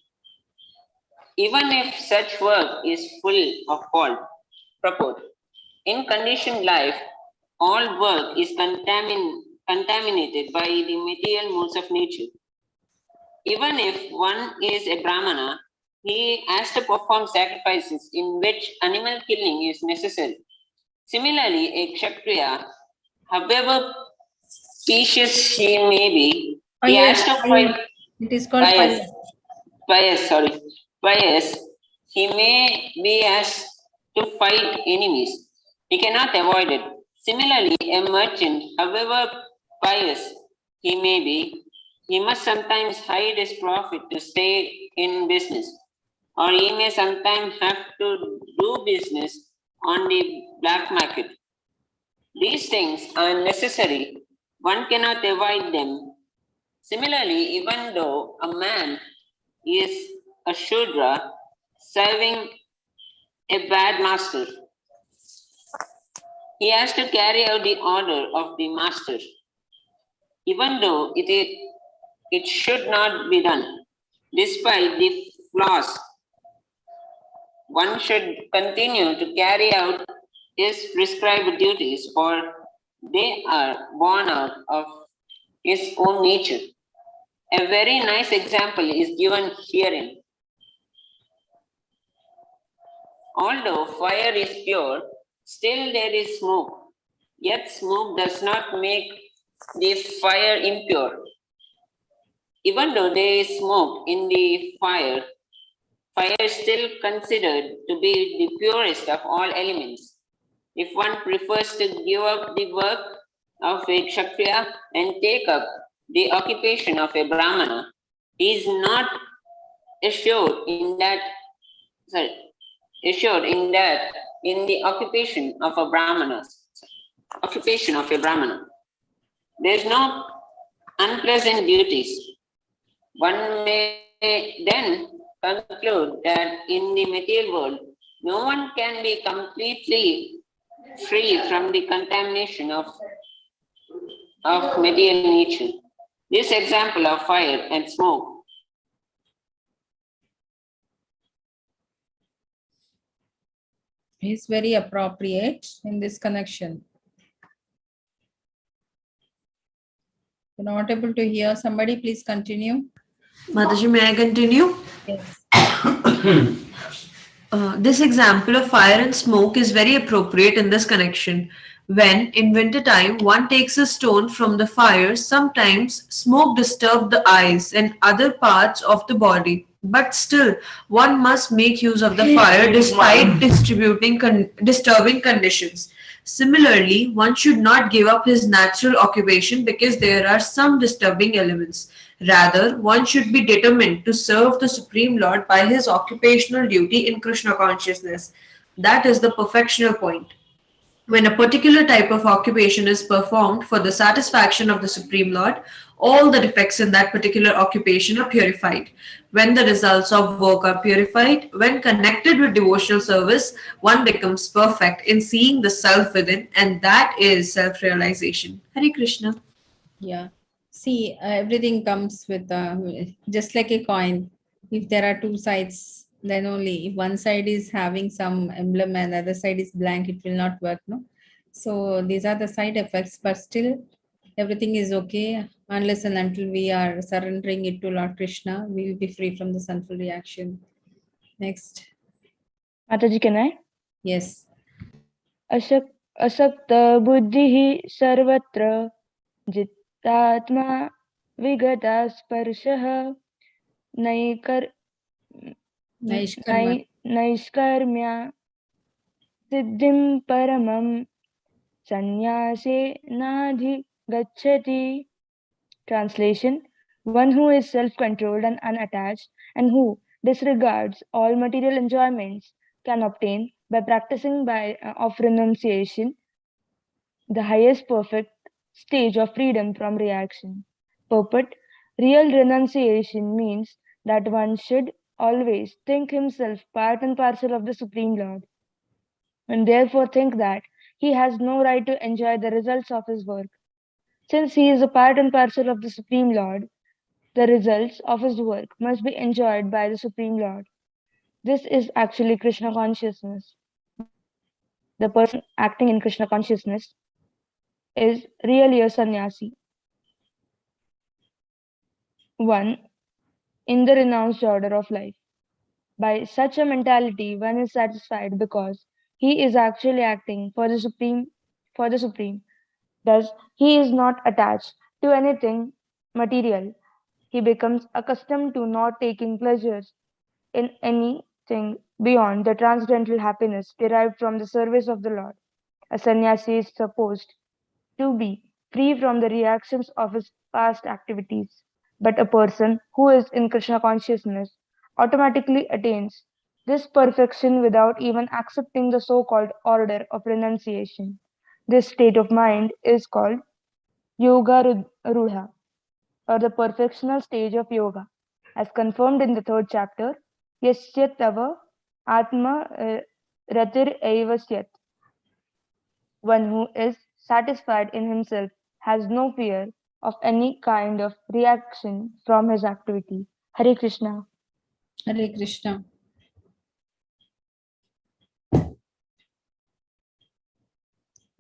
even if such work is full of fault. Purport: in conditioned life, all work is contaminated by the material modes of nature. Even if one is a Brahmana, he has to perform sacrifices in which animal killing is necessary. Similarly, a Kshatriya, however pious he may be, he has to fight. It is called pious. Pious. He may be asked to fight enemies. He cannot avoid it. Similarly, a merchant, however pious he may be, he must sometimes hide his profit to stay in business, or he may sometimes have to do business on the black market. These things are necessary. One cannot avoid them. Similarly, even though a man is a Shudra serving a bad master, he has to carry out the order of the master, even though it should not be done. Despite the flaws, one should continue to carry out his prescribed duties, for they are born out of his own nature. A very nice example is given herein. Although fire is pure, still there is smoke. Yet smoke does not make the fire impure. Even though there is smoke in the fire, fire is still considered to be the purest of all elements. If one prefers to give up the work of a Kshatriya and take up the occupation of a Brahmana, he is not assured in that, sorry, assured in the occupation of a Brahmana. Occupation of a Brahmana. There is no unpleasant duties. One may then conclude that in the material world, no one can be completely free from the contamination of material nature. This example of fire and smoke is very appropriate in this connection. You're not able to hear somebody, please continue. Mataji, may I continue? Yes. This example of fire and smoke is very appropriate in this connection. When, in winter time, one takes a stone from the fire, sometimes smoke disturbs the eyes and other parts of the body. But still, one must make use of the fire despite disturbing conditions. Similarly, one should not give up his natural occupation because there are some disturbing elements. Rather, one should be determined to serve the Supreme Lord by his occupational duty in Krishna consciousness. That is the perfectional point. When a particular type of occupation is performed for the satisfaction of the Supreme Lord, all the defects in that particular occupation are purified. When the results of work are purified, when connected with devotional service, one becomes perfect in seeing the self within, and that is self realization. Hare Krishna. Yeah. See, everything comes with just like a coin. If there are two sides, then only if one side is having some emblem and the other side is blank, it will not work, no? So these are the side effects, but still everything is okay unless and until we are surrendering it to Lord Krishna, we will be free from the sinful reaction. Next. Mataji, can I? Yes. असक्त बुद्धिः सर्वत्र जितात्मा विगता स्पर्शः नैकर् Naishkarma. नैष्कर्म्या सिद्धिं परमं सन्न्यासेनाधिगच्छति. Translation: one who is self-controlled and unattached and who disregards all material enjoyments can obtain by practicing of renunciation the highest perfect stage of freedom from reaction. Purport: real renunciation means that one should always think himself part and parcel of the Supreme Lord, and therefore think that he has no right to enjoy the results of his work. Since he is a part and parcel of the Supreme Lord, the results of his work must be enjoyed by the Supreme Lord. This is actually Krishna consciousness. The person acting in Krishna consciousness is really a sannyasi. One in the renounced order of life. By such a mentality, one is satisfied because he is actually acting for the Supreme. Thus, he is not attached to anything material. He becomes accustomed to not taking pleasures in anything beyond the transcendental happiness derived from the service of the Lord. A sannyasi is supposed to be free from the reactions of his past activities. But a person who is in Krishna consciousness automatically attains this perfection without even accepting the so called order of renunciation. This state of mind is called Yoga Rudha, or the perfectional stage of yoga, as confirmed in the third chapter. Yasya tava atma ratir eva syat. One who is satisfied in himself has no fear of any kind of reaction from his activity. Hare Krishna. Hare Krishna.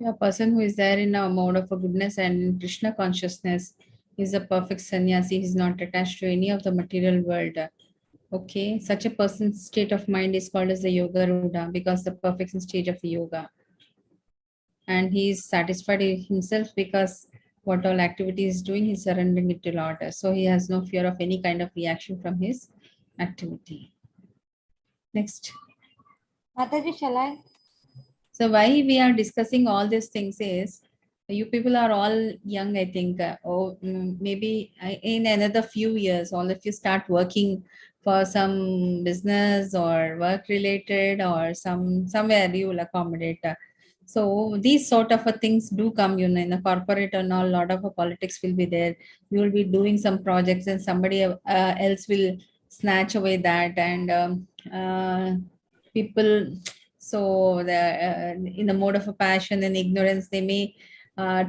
A person who is there in a mode of a goodness and in Krishna consciousness is a perfect sannyasi. He is not attached to any of the material world. Okay, such a person's state of mind is called as the yoga ruda because the perfection stage of the yoga. and he is satisfied in himself because what all activity is doing, he's surrendering it to Lord. So he has no fear of any kind of reaction from his activity. Next. Mataji, shall I? So why we are discussing all these things is you people are all young, I think. Maybe in another few years, all of you start working for some business or work related or somewhere you will accommodate. So these sort of things do come, in a corporate and all, lot of politics will be there. You will be doing some projects and somebody else will snatch away that, and people, so in the mode of a passion and ignorance, they may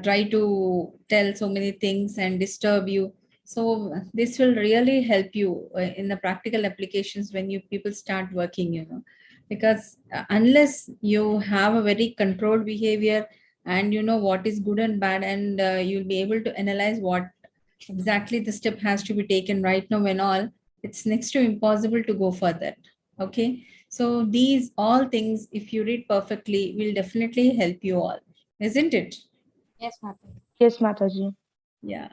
try to tell so many things and disturb you. So this will really help you in the practical applications when you people start working, because unless you have a very controlled behavior and you know what is good and bad, and you'll be able to analyze what exactly the step has to be taken right now and all, it's next to impossible to go further. Okay, so these all things, if you read perfectly, will definitely help you all, isn't it? Yes, Mataji. Yes, Mataji. Yeah,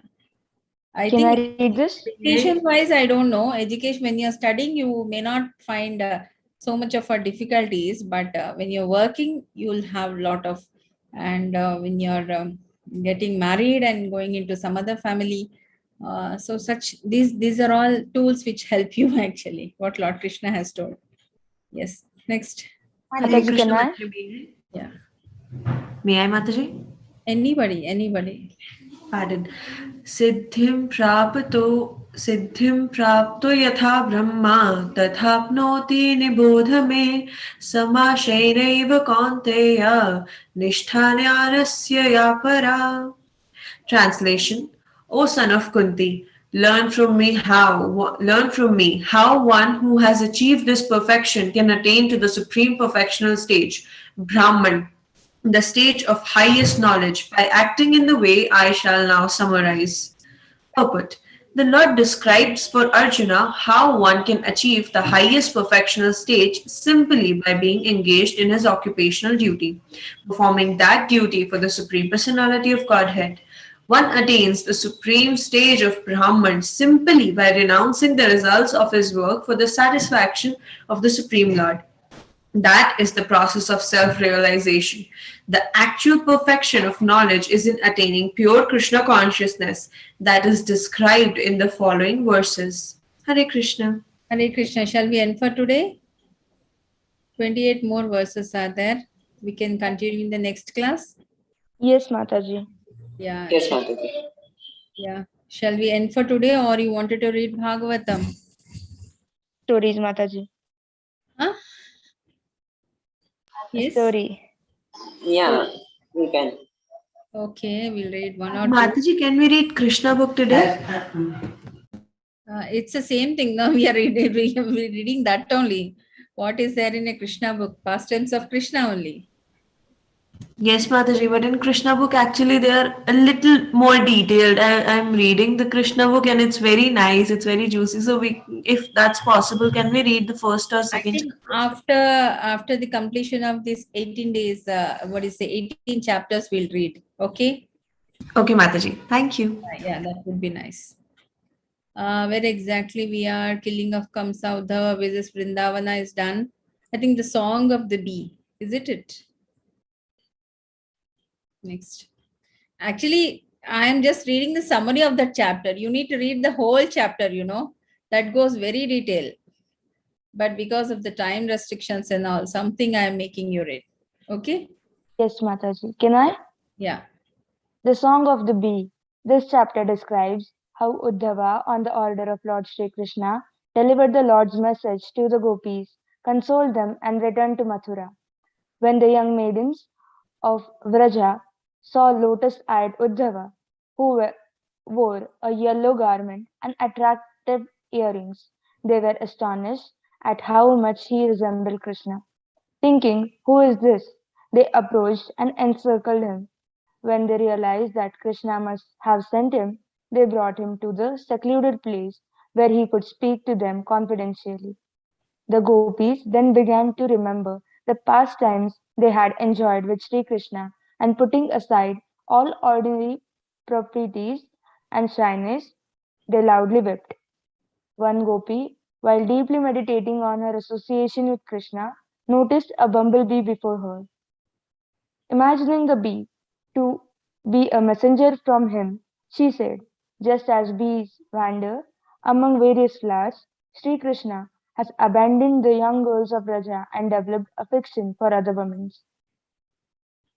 I Can I think read this? education wise, I don't know. Education, when you're studying, you may not find so much of a difficulties, but when you're working, you'll have a lot of, and when you're getting married and going into some other family, so such these are all tools which help you actually. What Lord Krishna has told. Yes. Next. Hare Mataji, Krishna, can I? Mataji. Yeah. May I, Mataji? Anybody. Pardon. सिद्धिं प्राप्तो यथा ब्रह्मा तथाप्नोति निबोध मे समाशयैनैव कौन्तेय निष्ठा ज्ञानस्य या परा. Translation: O son of Kunti, learn from me how one who has achieved this perfection can attain to the supreme perfectional stage, Brahman, the stage of highest knowledge, by acting in the way I shall now summarize. Purport: the Lord describes for Arjuna how one can achieve the highest perfectional stage simply by being engaged in his occupational duty, performing that duty for the Supreme Personality of Godhead. One attains the supreme stage of Brahman simply by renouncing the results of his work for the satisfaction of the Supreme Lord. That is the process of self realization. The actual perfection of knowledge is in attaining pure Krishna consciousness that is described in the following verses. Hare Krishna. Hare Krishna. Shall we end for today? 28 more verses are there. We can continue in the next class. Yes, Mataji. Yeah. Yes, Mataji. Yeah. Shall we end for today, or you wanted to read Bhagavatam? Stories, Mataji. Huh? Yes. Story. Yeah, we can. Okay, we'll read one or two. Mataji, can we read Krishna book today? It's the same thing. Now we are reading that only. What is there in a Krishna book? Past tense of Krishna only. Yes, Mataji, but in Krishna book actually they are a little more detailed. I'm reading the Krishna book and it's very nice, it's very juicy. So if that's possible, can we read the first or I second think chapter? after the completion of this 18 days, 18 chapters we'll read. Okay? Okay, Mataji, thank you. Yeah, that would be nice. Where exactly we are, killing of Kamsa, Uddhava versus Vrindavana is done. I think the song of the bee, is it? Next. Actually, I am just reading the summary of that chapter. You need to read the whole chapter, that goes very detailed. But because of the time restrictions and all, something I am making you read. Okay? Yes, Mataji. Can I? Yeah. The Song of the Bee. This chapter describes how Uddhava, on the order of Lord Sri Krishna, delivered the Lord's message to the gopis, consoled them, and returned to Mathura. When the young maidens of Vraja saw lotus-eyed Uddhava, who wore a yellow garment and attractive earrings, they were astonished at how much he resembled Krishna. Thinking, "Who is this?" they approached and encircled him. When they realized that Krishna must have sent him, they brought him to the secluded place where he could speak to them confidentially. The gopis then began to remember the pastimes they had enjoyed with Sri Krishna and putting aside all ordinary proprieties and shyness, they loudly wept. One gopi, while deeply meditating on her association with Krishna, noticed a bumblebee before her. Imagining the bee to be a messenger from him, she said, just as bees wander among various flowers, Sri Krishna has abandoned the young girls of Raja and developed affection for other women.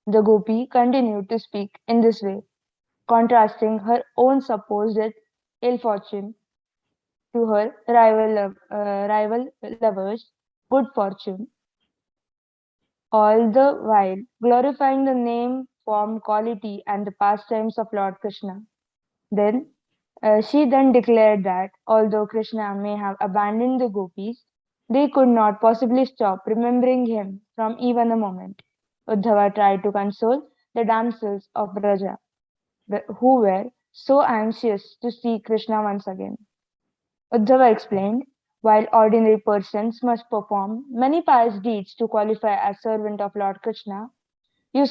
The gopi continued to speak in this way, contrasting her own supposed ill fortune to her rival lover's good fortune, all the while glorifying the name, form, quality, and the pastimes of Lord Krishna. Then she then declared that although Krishna may have abandoned the gopis, they could not possibly stop remembering him from even a moment. Uddhava tried to console the damsels of Raja, who were so anxious to see Krishna once again. Uddhava explained, while ordinary persons must perform many pious deeds to qualify as servant of Lord Krishna, you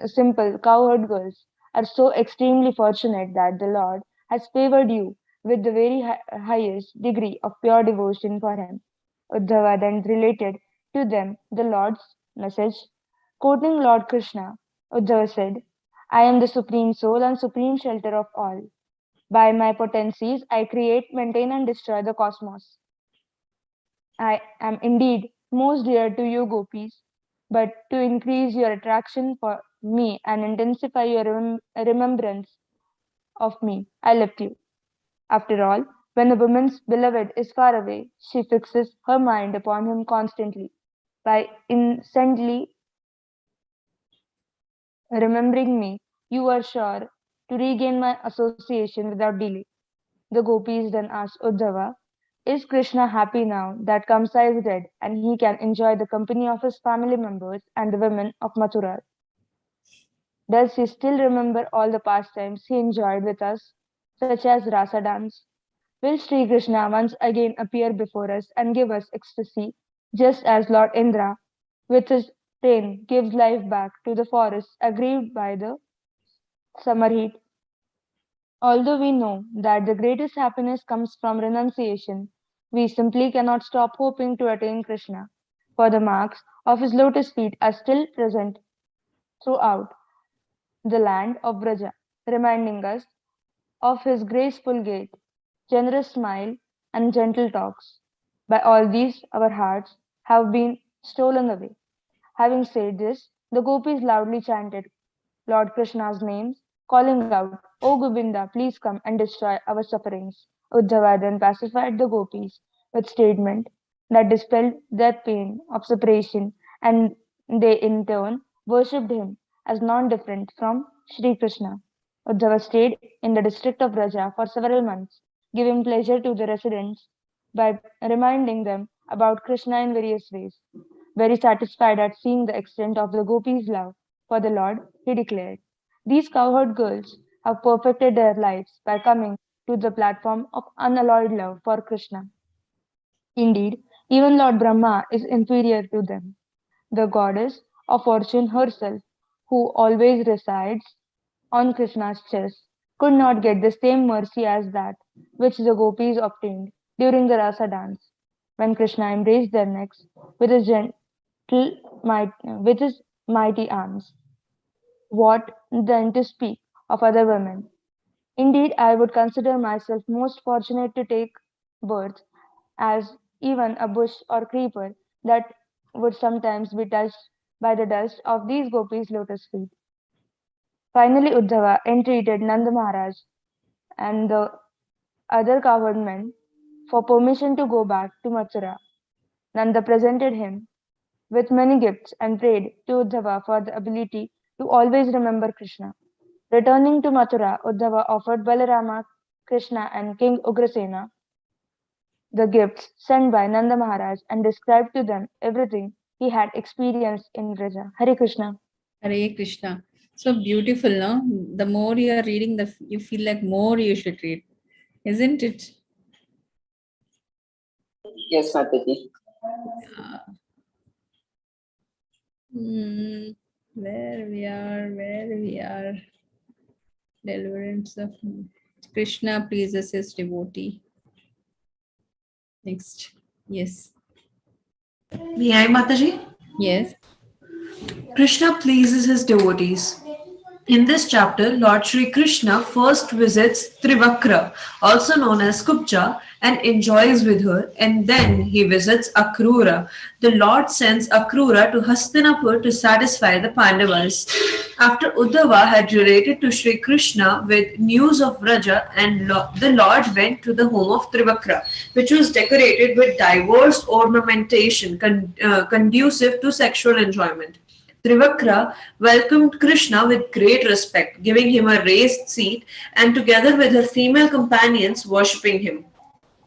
simple cowherd girls are so extremely fortunate that the Lord has favored you with the very highest degree of pure devotion for him. Uddhava then related to them the Lord's message. Quoting Lord Krishna, Uddhava said, I am the supreme soul and supreme shelter of all. By my potencies, I create, maintain, and destroy the cosmos. I am indeed most dear to you, gopis, but to increase your attraction for me and intensify your remembrance of me, I left you. After all, when a woman's beloved is far away, she fixes her mind upon him constantly. By incessantly remembering me, you are sure to regain my association without delay. The gopis then asked Uddhava, is Krishna happy now that Kamsa is dead and he can enjoy the company of his family members and the women of Mathura? Does he still remember all the pastimes he enjoyed with us, such as Rasa dance? Will Sri Krishna once again appear before us and give us ecstasy, just as Lord Indra, with his rain, gives life back to the forests aggrieved by the summer heat? Although we know that the greatest happiness comes from renunciation, we simply cannot stop hoping to attain Krishna, for the marks of his lotus feet are still present throughout the land of Braja, reminding us of his graceful gait, generous smile, and gentle talks. By all these, our hearts have been stolen away. Having said this, the gopis loudly chanted Lord Krishna's names, calling out, O Govinda, please come and destroy our sufferings. Uddhava then pacified the gopis with statement that dispelled their pain of separation, and they in turn worshipped him as non-different from Sri Krishna. Uddhava stayed in the district of Raja for several months, giving pleasure to the residents by reminding them about Krishna in various ways. Very satisfied at seeing the extent of the gopis' love for the Lord, he declared, these cowherd girls have perfected their lives by coming to the platform of unalloyed love for Krishna. Indeed, even Lord Brahma is inferior to them. The goddess of fortune herself, who always resides on Krishna's chest, could not get the same mercy as that which the gopis obtained during the Rasa dance, when Krishna embraced their necks with his with his mighty arms. What then to speak of other women? Indeed, I would consider myself most fortunate to take birth as even a bush or creeper that would sometimes be touched by the dust of these gopis' lotus feet. Finally, Uddhava entreated Nanda Maharaj and the other cowherd men for permission to go back to Mathura. Nanda presented him with many gifts and prayed to Uddhava for the ability to always remember Krishna. Returning to Mathura, Uddhava offered Balarama, Krishna, and King Ugrasena the gifts sent by Nanda Maharaj and described to them everything he had experienced in Vraja. Hare Krishna. Hare Krishna. So beautiful, no? The more you are reading, you feel like more you should read, isn't it? Yes, Mataji. Mm, Where we are. Deliverance of Krishna pleases his devotee. Next. Yes. May I, Mataji? Yes. Krishna pleases his devotees. In this chapter, Lord Sri Krishna first visits Trivakra, also known as Kubja, and enjoys with her, and then he visits Akrura. The Lord sends Akrura to Hastinapur to satisfy the Pandavas. After Uddhava had related to Sri Krishna with news of Vraja, and the Lord went to the home of Trivakra, which was decorated with diverse ornamentation conducive to sexual enjoyment. Trivakra welcomed Krishna with great respect, giving him a raised seat and together with her female companions worshipping him.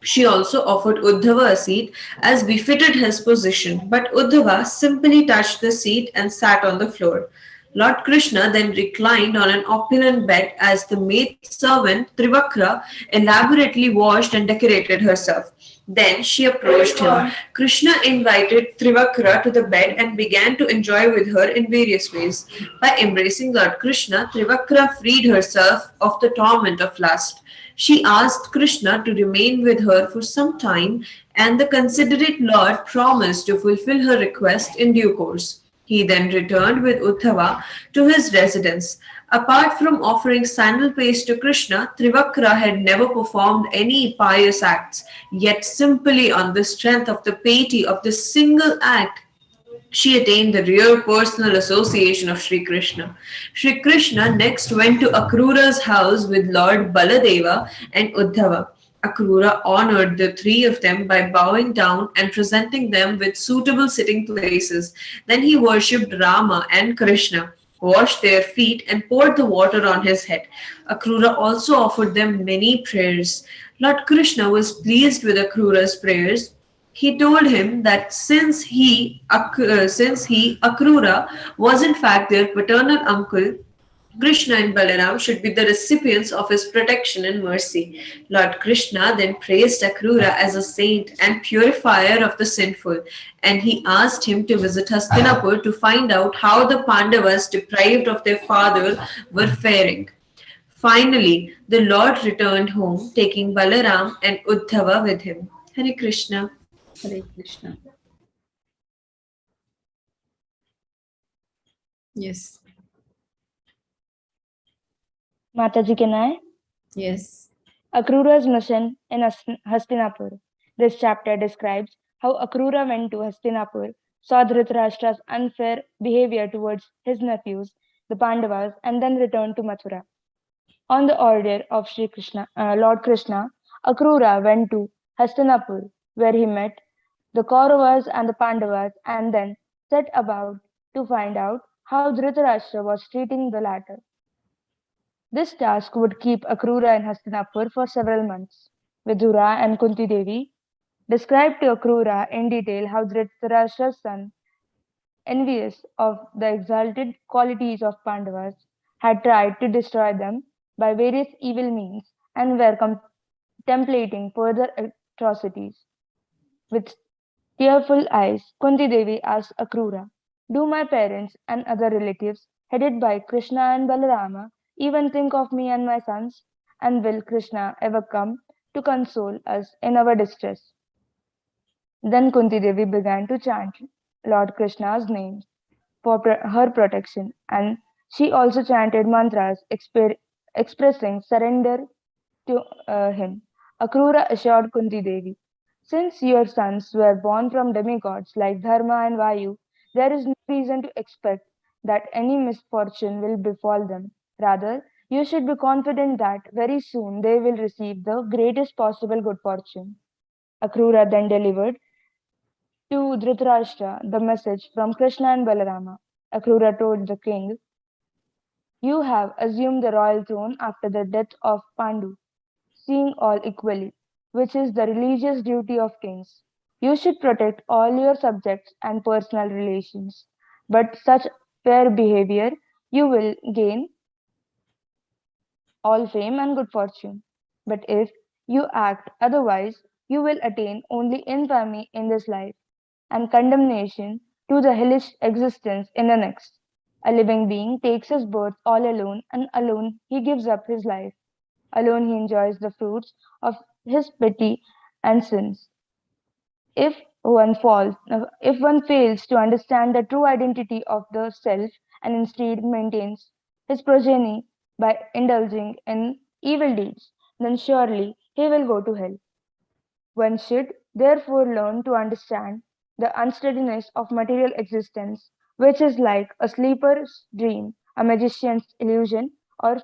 She also offered Uddhava a seat as befitted his position, but Uddhava simply touched the seat and sat on the floor. Lord Krishna then reclined on an opulent bed as the maid servant Trivakra elaborately washed and decorated herself. Then she approached him. Krishna invited Trivakra to the bed and began to enjoy with her in various ways. By embracing Lord Krishna, Trivakra freed herself of the torment of lust. She asked Krishna to remain with her for some time, and the considerate Lord promised to fulfill her request in due course. He then returned with Uddhava to his residence. Apart from offering sandal paste to Krishna, Trivakra had never performed any pious acts, yet simply on the strength of the piety of this single act she attained the real personal association of Sri Krishna. Sri Krishna next went to Akrura's house with Lord Baladeva and Uddhava. Akrura honored the three of them by bowing down and presenting them with suitable sitting places. Then he worshipped Rama and Krishna, washed their feet, and poured the water on his head. Akrura also offered them many prayers. Lord Krishna was pleased with Akrura's prayers. He told him that since he Akrura was in fact their paternal uncle, Krishna and Balaram should be the recipients of his protection and mercy. Lord Krishna then praised Akrura as a saint and purifier of the sinful, and he asked him to visit Hastinapur to find out how the Pandavas deprived of their father were faring. Finally, the Lord returned home, taking Balaram and Uddhava with him. Hare Krishna. Hare Krishna. Yes. Mataji, can I? Yes. Akrura's mission in Hastinapur. This chapter describes how Akrura went to Hastinapur, saw Dhritarashtra's unfair behavior towards his nephews, the Pandavas, and then returned to Mathura. On the order of Lord Krishna, Akrura went to Hastinapur, where he met the Kauravas and the Pandavas, and then set about to find out how Dhritarashtra was treating the latter. This task would keep Akrura in Hastinapur for several months. Vidura and Kunti Devi described to Akrura in detail how Dhritarashtra's son, envious of the exalted qualities of Pandavas, had tried to destroy them by various evil means and were contemplating further atrocities. With tearful eyes, Kunti Devi asked Akrura, "Do my parents and other relatives, headed by Krishna and Balarama, even think of me and my sons? And will Krishna ever come to console us in our distress?" Then Kunti Devi began to chant Lord Krishna's name for her protection, and she also chanted mantras expressing surrender to him. Akrura assured Kunti Devi, "Since your sons were born from demigods like Dharma and Vayu, there is no reason to expect that any misfortune will befall them. Rather, you should be confident that very soon they will receive the greatest possible good fortune." Akrura then delivered to Dhritarashtra the message from Krishna and Balarama. Akrura told the king, "You have assumed the royal throne after the death of Pandu, seeing all equally, which is the religious duty of kings. You should protect all your subjects and personal relations. But such fair behavior you will gain all fame and good fortune. But if you act otherwise, you will attain only infamy in this life and condemnation to the hellish existence in the next." A living being takes his birth all alone, and alone he gives up his life. Alone he enjoys the fruits of his pity and sins. If if one fails to understand the true identity of the self and instead maintains his progeny by indulging in evil deeds, then surely he will go to hell. One should therefore learn to understand the unsteadiness of material existence, which is like a sleeper's dream, a magician's illusion, or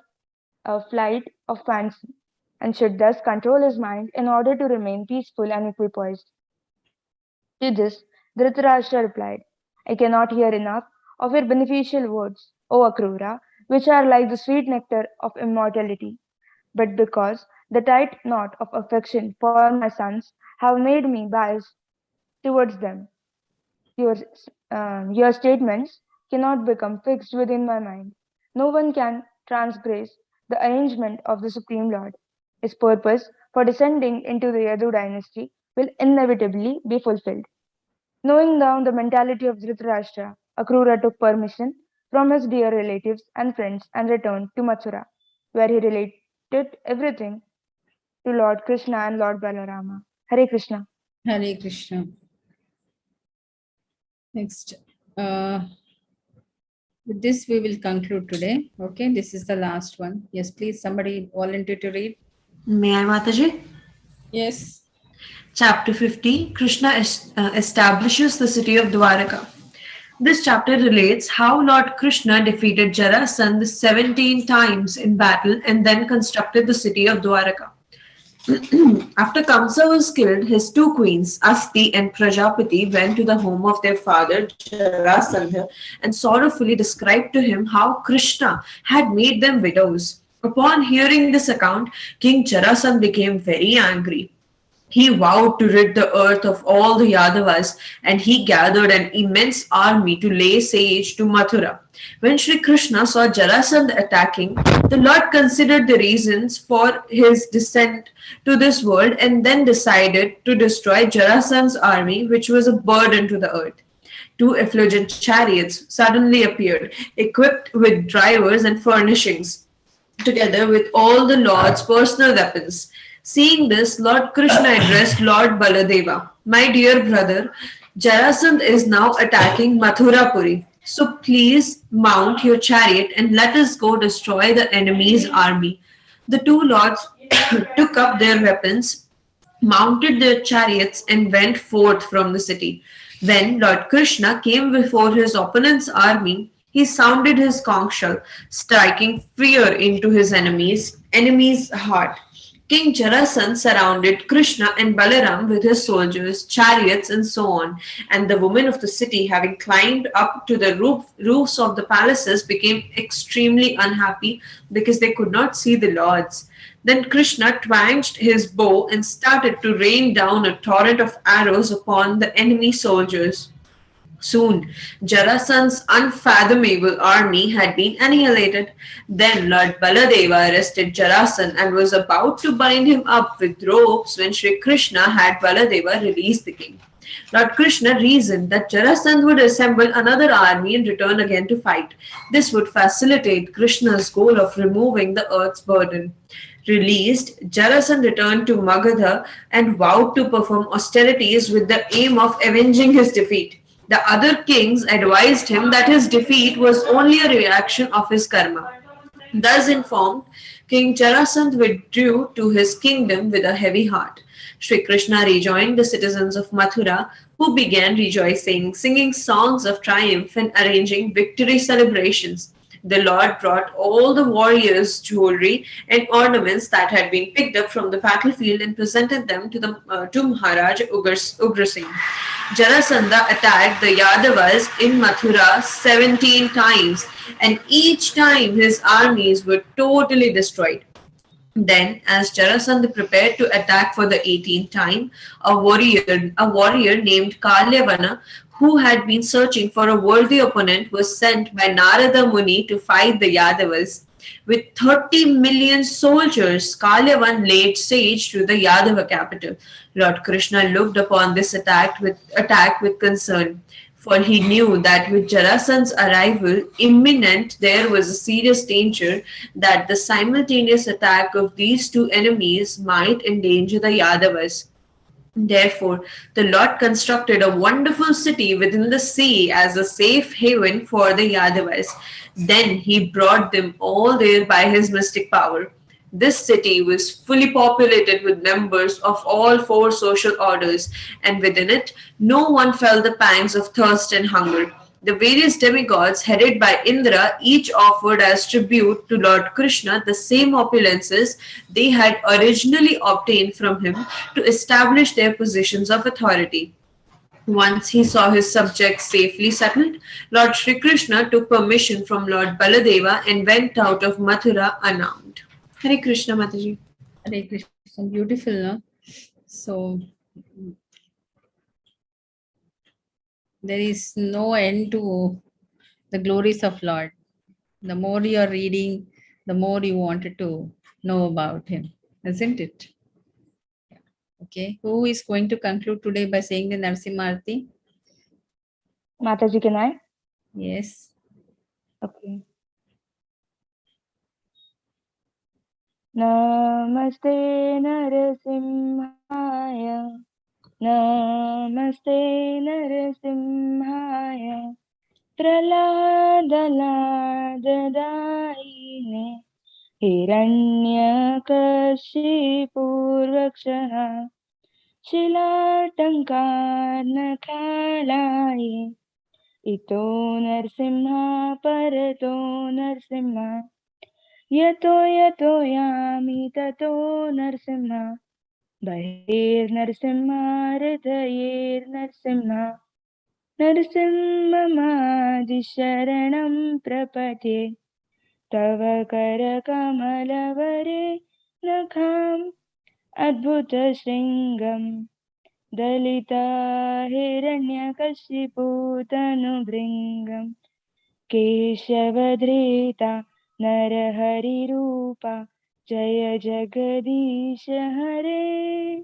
a flight of fancy, and should thus control his mind in order to remain peaceful and equipoised. To this, Dhritarashtra replied, I cannot hear enough of your beneficial words, O Akrura, which are like the sweet nectar of immortality. But because the tight knot of affection for my sons have made me biased towards them, your, your statements cannot become fixed within my mind. No one can transgress the arrangement of the Supreme Lord. His purpose for descending into the Yadu dynasty will inevitably be fulfilled. Knowing now the mentality of Dhritarashtra, Akrura took permission from his dear relatives and friends and returned to Mathura, where he related everything to Lord Krishna and Lord Balarama. Hare Krishna. Hare Krishna. Next. With this, we will conclude today. Okay, this is the last one. Yes, please, somebody volunteer to read. May I, Mataji? Yes. Chapter 50, Krishna establishes the city of Dwaraka. This chapter relates how Lord Krishna defeated Jarasandha 17 times in battle and then constructed the city of Dwaraka. After Kamsa was killed, his two queens, Asti and Prajapati, went to the home of their father, Jarasandha, and sorrowfully described to him how Krishna had made them widows. Upon hearing this account, King Jarasandha became very angry. He vowed to rid the earth of all the Yadavas, and he gathered an immense army to lay siege to Mathura. When Sri Krishna saw Jarasandha attacking, the Lord considered the reasons for his descent to this world and then decided to destroy Jarasandha's army, which was a burden to the earth. Two effulgent chariots suddenly appeared, equipped with drivers and furnishings, together with all the Lord's personal weapons. Seeing this, Lord Krishna addressed Lord Baladeva, my dear brother, Jarasandha is now attacking Mathurapuri. So please mount your chariot and let us go destroy the enemy's army. The two lords took up their weapons, mounted their chariots, and went forth from the city. When Lord Krishna came before his opponent's army, he sounded his conch shell, striking fear into his enemy's heart. King Jarasandha surrounded Krishna and Balaram with his soldiers, chariots, and so on, and the women of the city, having climbed up to the roofs of the palaces, became extremely unhappy because they could not see the lords. Then Krishna twanged his bow and started to rain down a torrent of arrows upon the enemy soldiers. Soon, Jarasandha's unfathomable army had been annihilated. Then Lord Baladeva arrested Jarasandha and was about to bind him up with ropes when Sri Krishna had Baladeva release the king. Lord Krishna reasoned that Jarasandha would assemble another army and return again to fight. This would facilitate Krishna's goal of removing the earth's burden. Released, Jarasandha returned to Magadha and vowed to perform austerities with the aim of avenging his defeat. The other kings advised him that his defeat was only a reaction of his karma. Thus informed, King Jarasandha withdrew to his kingdom with a heavy heart. Sri Krishna rejoined the citizens of Mathura, who began rejoicing, singing songs of triumph and arranging victory celebrations. The Lord brought all the warriors' jewelry and ornaments that had been picked up from the battlefield and presented them to Maharaj Ugrasingh. Jarasandha attacked the Yadavas in Mathura 17 times, and each time his armies were totally destroyed. Then, as Jarasandha prepared to attack for the 18th time, a warrior named Kalyavana, who had been searching for a worthy opponent, was sent by Narada Muni to fight the Yadavas. With 30 million soldiers, Kalyavan laid siege to the Yadava capital. Lord Krishna looked upon this attack with concern. For he knew that with Jarasand's arrival imminent, there was a serious danger that the simultaneous attack of these two enemies might endanger the Yadavas. Therefore, the Lord constructed a wonderful city within the sea as a safe haven for the Yadavas. Then he brought them all there by his mystic power. This city was fully populated with members of all four social orders, and within it no one felt the pangs of thirst and hunger. The various demigods, headed by Indra, each offered as tribute to Lord Krishna the same opulences they had originally obtained from him to establish their positions of authority. Once he saw his subjects safely settled, Lord Sri Krishna took permission from Lord Baladeva and went out of Mathura unarmed. Hare Krishna Mataji. Hare Krishna, beautiful, no? So there is no end to the glories of Lord. The more you are reading, the more you wanted to know about him, isn't it? Okay. Who is going to conclude today by saying the Narsimha? Mataji, can I? Yes. Okay. Namaste Narasimhaya. Namaste Narasimhaya. Praladaladaine Hiranyakashipurvakshah Shilatankarnakhalaye Ito Narsimha Parato Narsimha Yato Yato Yami Tato Narsimha Bahir Narsimha Hridayir Narsimha Narsimhamaadi Sharanam Prapate Tava Karakamalavare Nakham Adbhuta Shringam Dalita Hiranyakashiputanu Keshavadhrita Narahari Rupa Jaya Jagadish Hare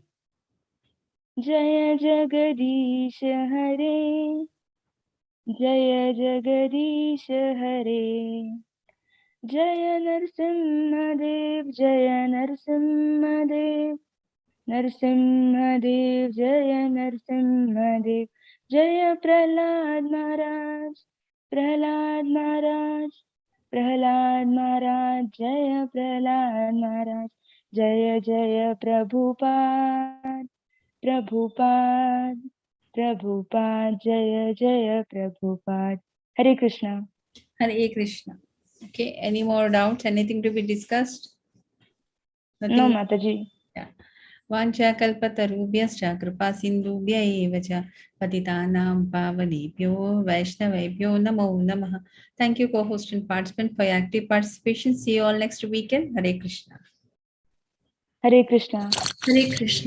Jaya Jagadish Hare Jaya Jagadish Hare Jaya Narsimhadev Jaya Narsimhadev Narsimhadev Jaya Narsimhadev Jaya Prahlad Maharaj Prahlad Maharaj Prahlad Maharaj Jaya Prahlad Maharaj Jaya Jaya Prabhupada Prabhupada Prabhupada Jaya Jaya Prabhupada Hare Krishna. Hare Krishna. Okay. Any more doubts? Anything to be discussed? No, Nothing? Mataji. Yeah. वाञ्छाकल्पतरुभ्यश्च कृपासिन्धुभ्य एव च पतितानां पावनेभ्यो वैष्णवेभ्यो नमो नमः. Thank you, co-host and participant, for your active participation. See you all next weekend. Hare Krishna. Hare Krishna. Hare Krishna.